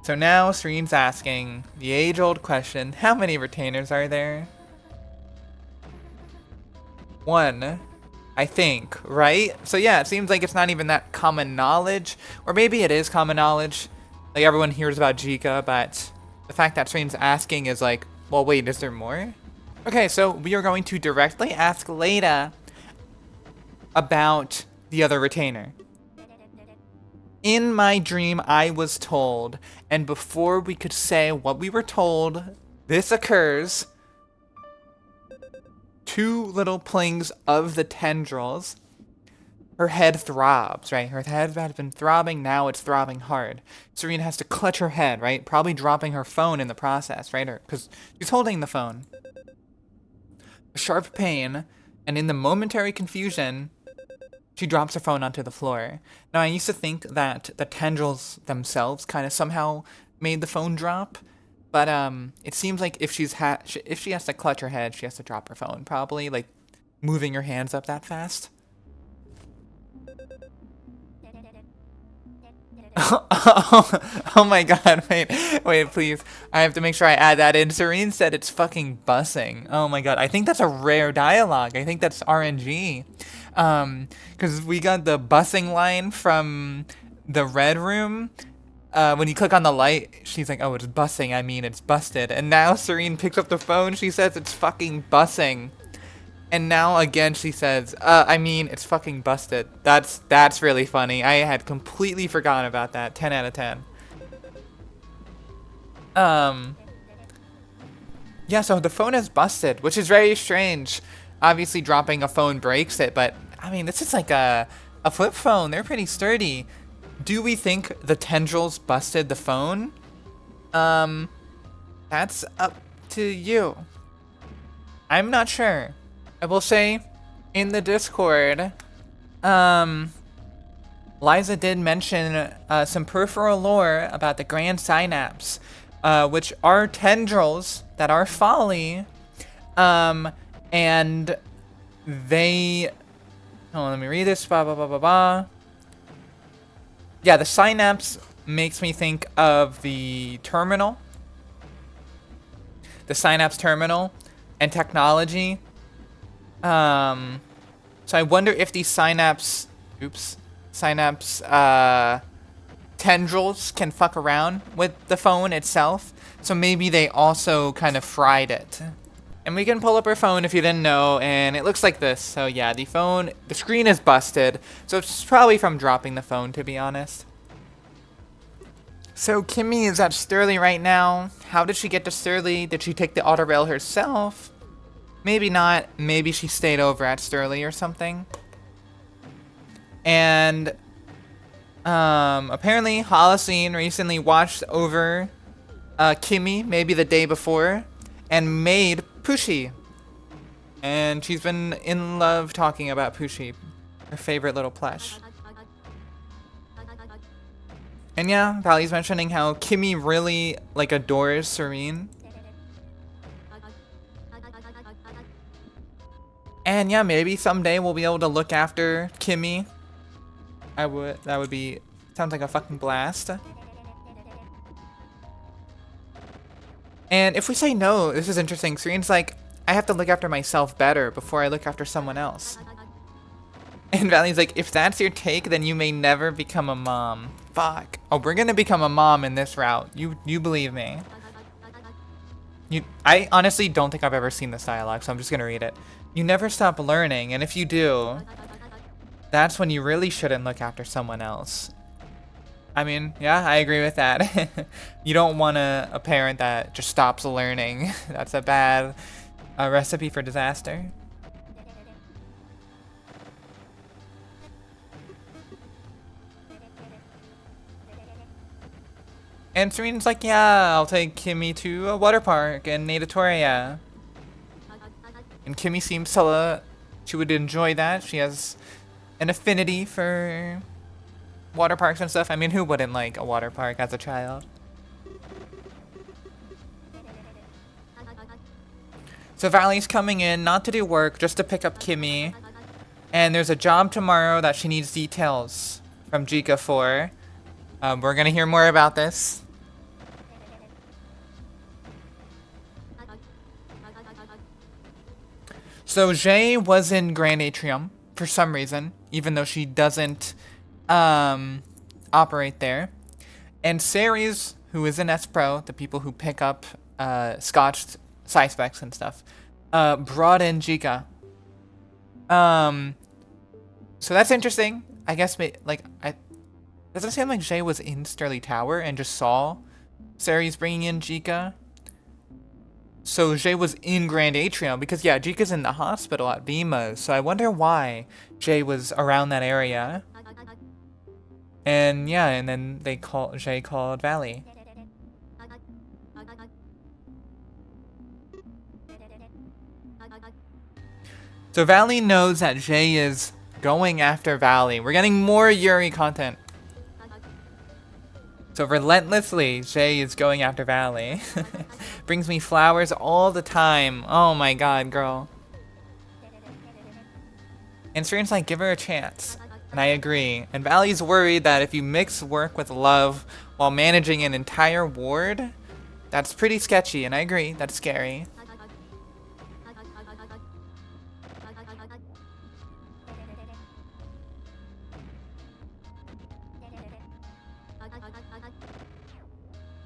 So now Tsurine's asking the age-old question, how many retainers are there? 1, I think, right? So yeah, it seems like it's not even that common knowledge. Or maybe it is common knowledge. Like everyone hears about Jicca, but the fact that Tsurine's asking is like, well wait, is there more? Okay, so we are going to directly ask Leida about the other retainer. In my dream, I was told, and before we could say what we were told, this occurs. 2 little plings of the tendrils. Her head throbs, right? Her head had been throbbing, now it's throbbing hard. Tsurine has to clutch her head, right? Probably dropping her phone in the process, right? Because she's holding the phone. A sharp pain, and in the momentary confusion, she drops her phone onto the floor. Now, I used to think that the tendrils themselves kind of somehow made the phone drop, but it seems like if she has to clutch her head, she has to drop her phone, probably, like moving her hands up that fast. Oh my god, wait, please. I have to make sure I add that in. Tsurine said it's fucking bussing. Oh my god, I think that's a rare dialogue. I think that's RNG. Because we got the bussing line from the red room. When you click on the light, she's like, oh, it's bussing, I mean, it's busted. And now Tsurine picks up the phone, she says it's fucking bussing. And now again she says, I mean, it's fucking busted. That's really funny. I had completely forgotten about that. 10 out of 10. Yeah, so the phone is busted, which is very strange. Obviously dropping a phone breaks it, but I mean, this is like a flip phone. They're pretty sturdy. Do we think the tendrils busted the phone? That's up to you. I'm not sure. I will say, in the Discord, Liza did mention some peripheral lore about the grand synapse, which are tendrils that are folly, and they... Oh, let me read this. Yeah, the synapse makes me think of the terminal. The synapse terminal and technology. So I wonder if these synapse tendrils can fuck around with the phone itself. So maybe they also kind of fried it. And we can pull up our phone if you didn't know, and it looks like this. So yeah, the screen is busted. So it's probably from dropping the phone, to be honest. So Kimmy is at Sterlie right now. How did she get to Sterlie? Did she take the autorail herself? Maybe not. Maybe she stayed over at Sterlie or something. And apparently Holocene recently watched over Kimmy, maybe the day before, and made Pushy. And she's been in love talking about Pushy, her favorite little plush. And yeah, Valley's mentioning how Kimmy really, like, adores Tsurine. And yeah, maybe someday we'll be able to look after Kimmy. That would be, sounds like a fucking blast. And if we say no, this is interesting. Tsurine's like, I have to look after myself better before I look after someone else. And Valley's like, if that's your take, then you may never become a mom. Fuck. Oh, we're gonna become a mom in this route. You believe me. I honestly don't think I've ever seen this dialogue, so I'm just gonna read it. You never stop learning, and if you do, that's when you really shouldn't look after someone else. I mean, yeah, I agree with that. You don't want a parent that just stops learning. That's a bad recipe for disaster. And Tsurine's like, yeah, I'll take Kimmy to a water park in Nadatoria. And Kimmy seems to, she would enjoy that. She has an affinity for water parks and stuff. I mean, who wouldn't like a water park as a child? So Valley's coming in, not to do work, just to pick up Kimmy. And there's a job tomorrow that she needs details from Jicca for. We're gonna hear more about this. So Jay was in Grand Atrium for some reason, even though she doesn't operate there. And Ceres, who is in S-Pro, the people who pick up scotched psyspecs and stuff, brought in Jicca. So that's interesting. I guess, like, doesn't it seem like Jay was in Sterlie Tower and just saw Ceres bringing in Jicca? So Jay was in Grand Atrium because, yeah, Jicca's in the hospital at Bima's. So I wonder why Jay was around that area. And yeah, and then Jay called Valley. So Valley knows that Jay is going after Valley. We're getting more Yuri content. So relentlessly, Jay is going after Valley. Brings me flowers all the time. Oh my god, girl. And Tsurine's like, give her a chance. And I agree. And Valley's worried that if you mix work with love while managing an entire ward, that's pretty sketchy. And I agree, that's scary.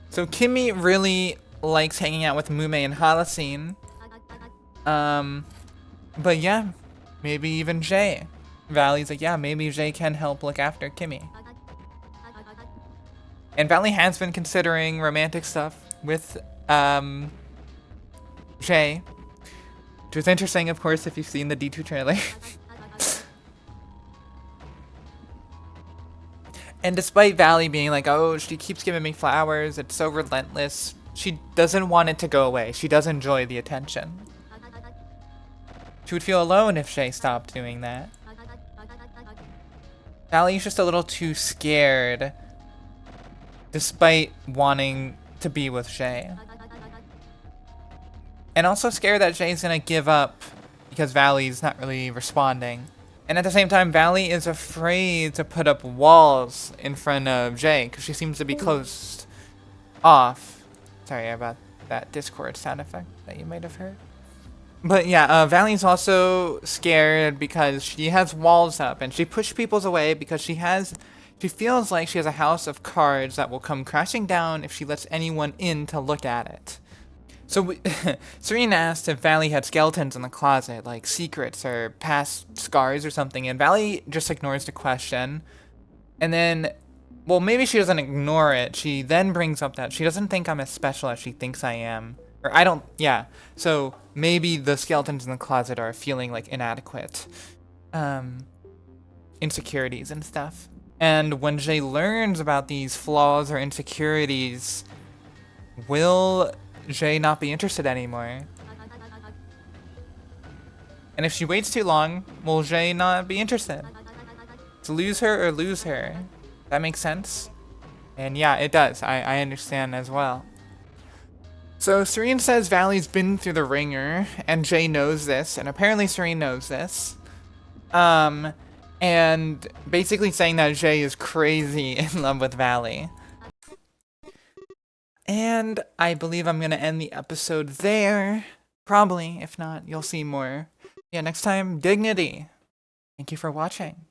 So Kimmy really likes hanging out with Mume and Holocene. But yeah, maybe even Jay. Valley's like, yeah, maybe Jay can help look after Kimmy. And Valley has been considering romantic stuff with Jay. Which was interesting, of course, if you've seen the D2 trailer. And despite Valley being like, oh, she keeps giving me flowers, it's so relentless, she doesn't want it to go away. She does enjoy the attention. She would feel alone if Jay stopped doing that. Valley's just a little too scared, despite wanting to be with Jay. And also scared that Jay's gonna give up because Valley's not really responding. And at the same time, Valley is afraid to put up walls in front of Jay because she seems to be closed off. Sorry about that Discord sound effect that you might have heard. But yeah, Valley's also scared because she has walls up and she pushes people away because she feels like she has a house of cards that will come crashing down if she lets anyone in to look at it. So Tsurine asked if Valley had skeletons in the closet, like secrets or past scars or something, and Valley just ignores the question. And then, well, maybe she doesn't ignore it. She then brings up that she doesn't think I'm as special as she thinks I am. Or I don't, yeah. So maybe the skeletons in the closet are feeling like inadequate. Insecurities and stuff. And when Jay learns about these flaws or insecurities, will Jay not be interested anymore? And if she waits too long, will Jay not be interested? To lose her or lose her? That makes sense? And yeah, it does. I understand as well. So Tsurine says Valley's been through the ringer, and Jay knows this, and apparently Tsurine knows this. And basically saying that Jay is crazy in love with Valley. And I believe I'm gonna end the episode there. Probably, if not, you'll see more. Yeah, next time, dignity. Thank you for watching.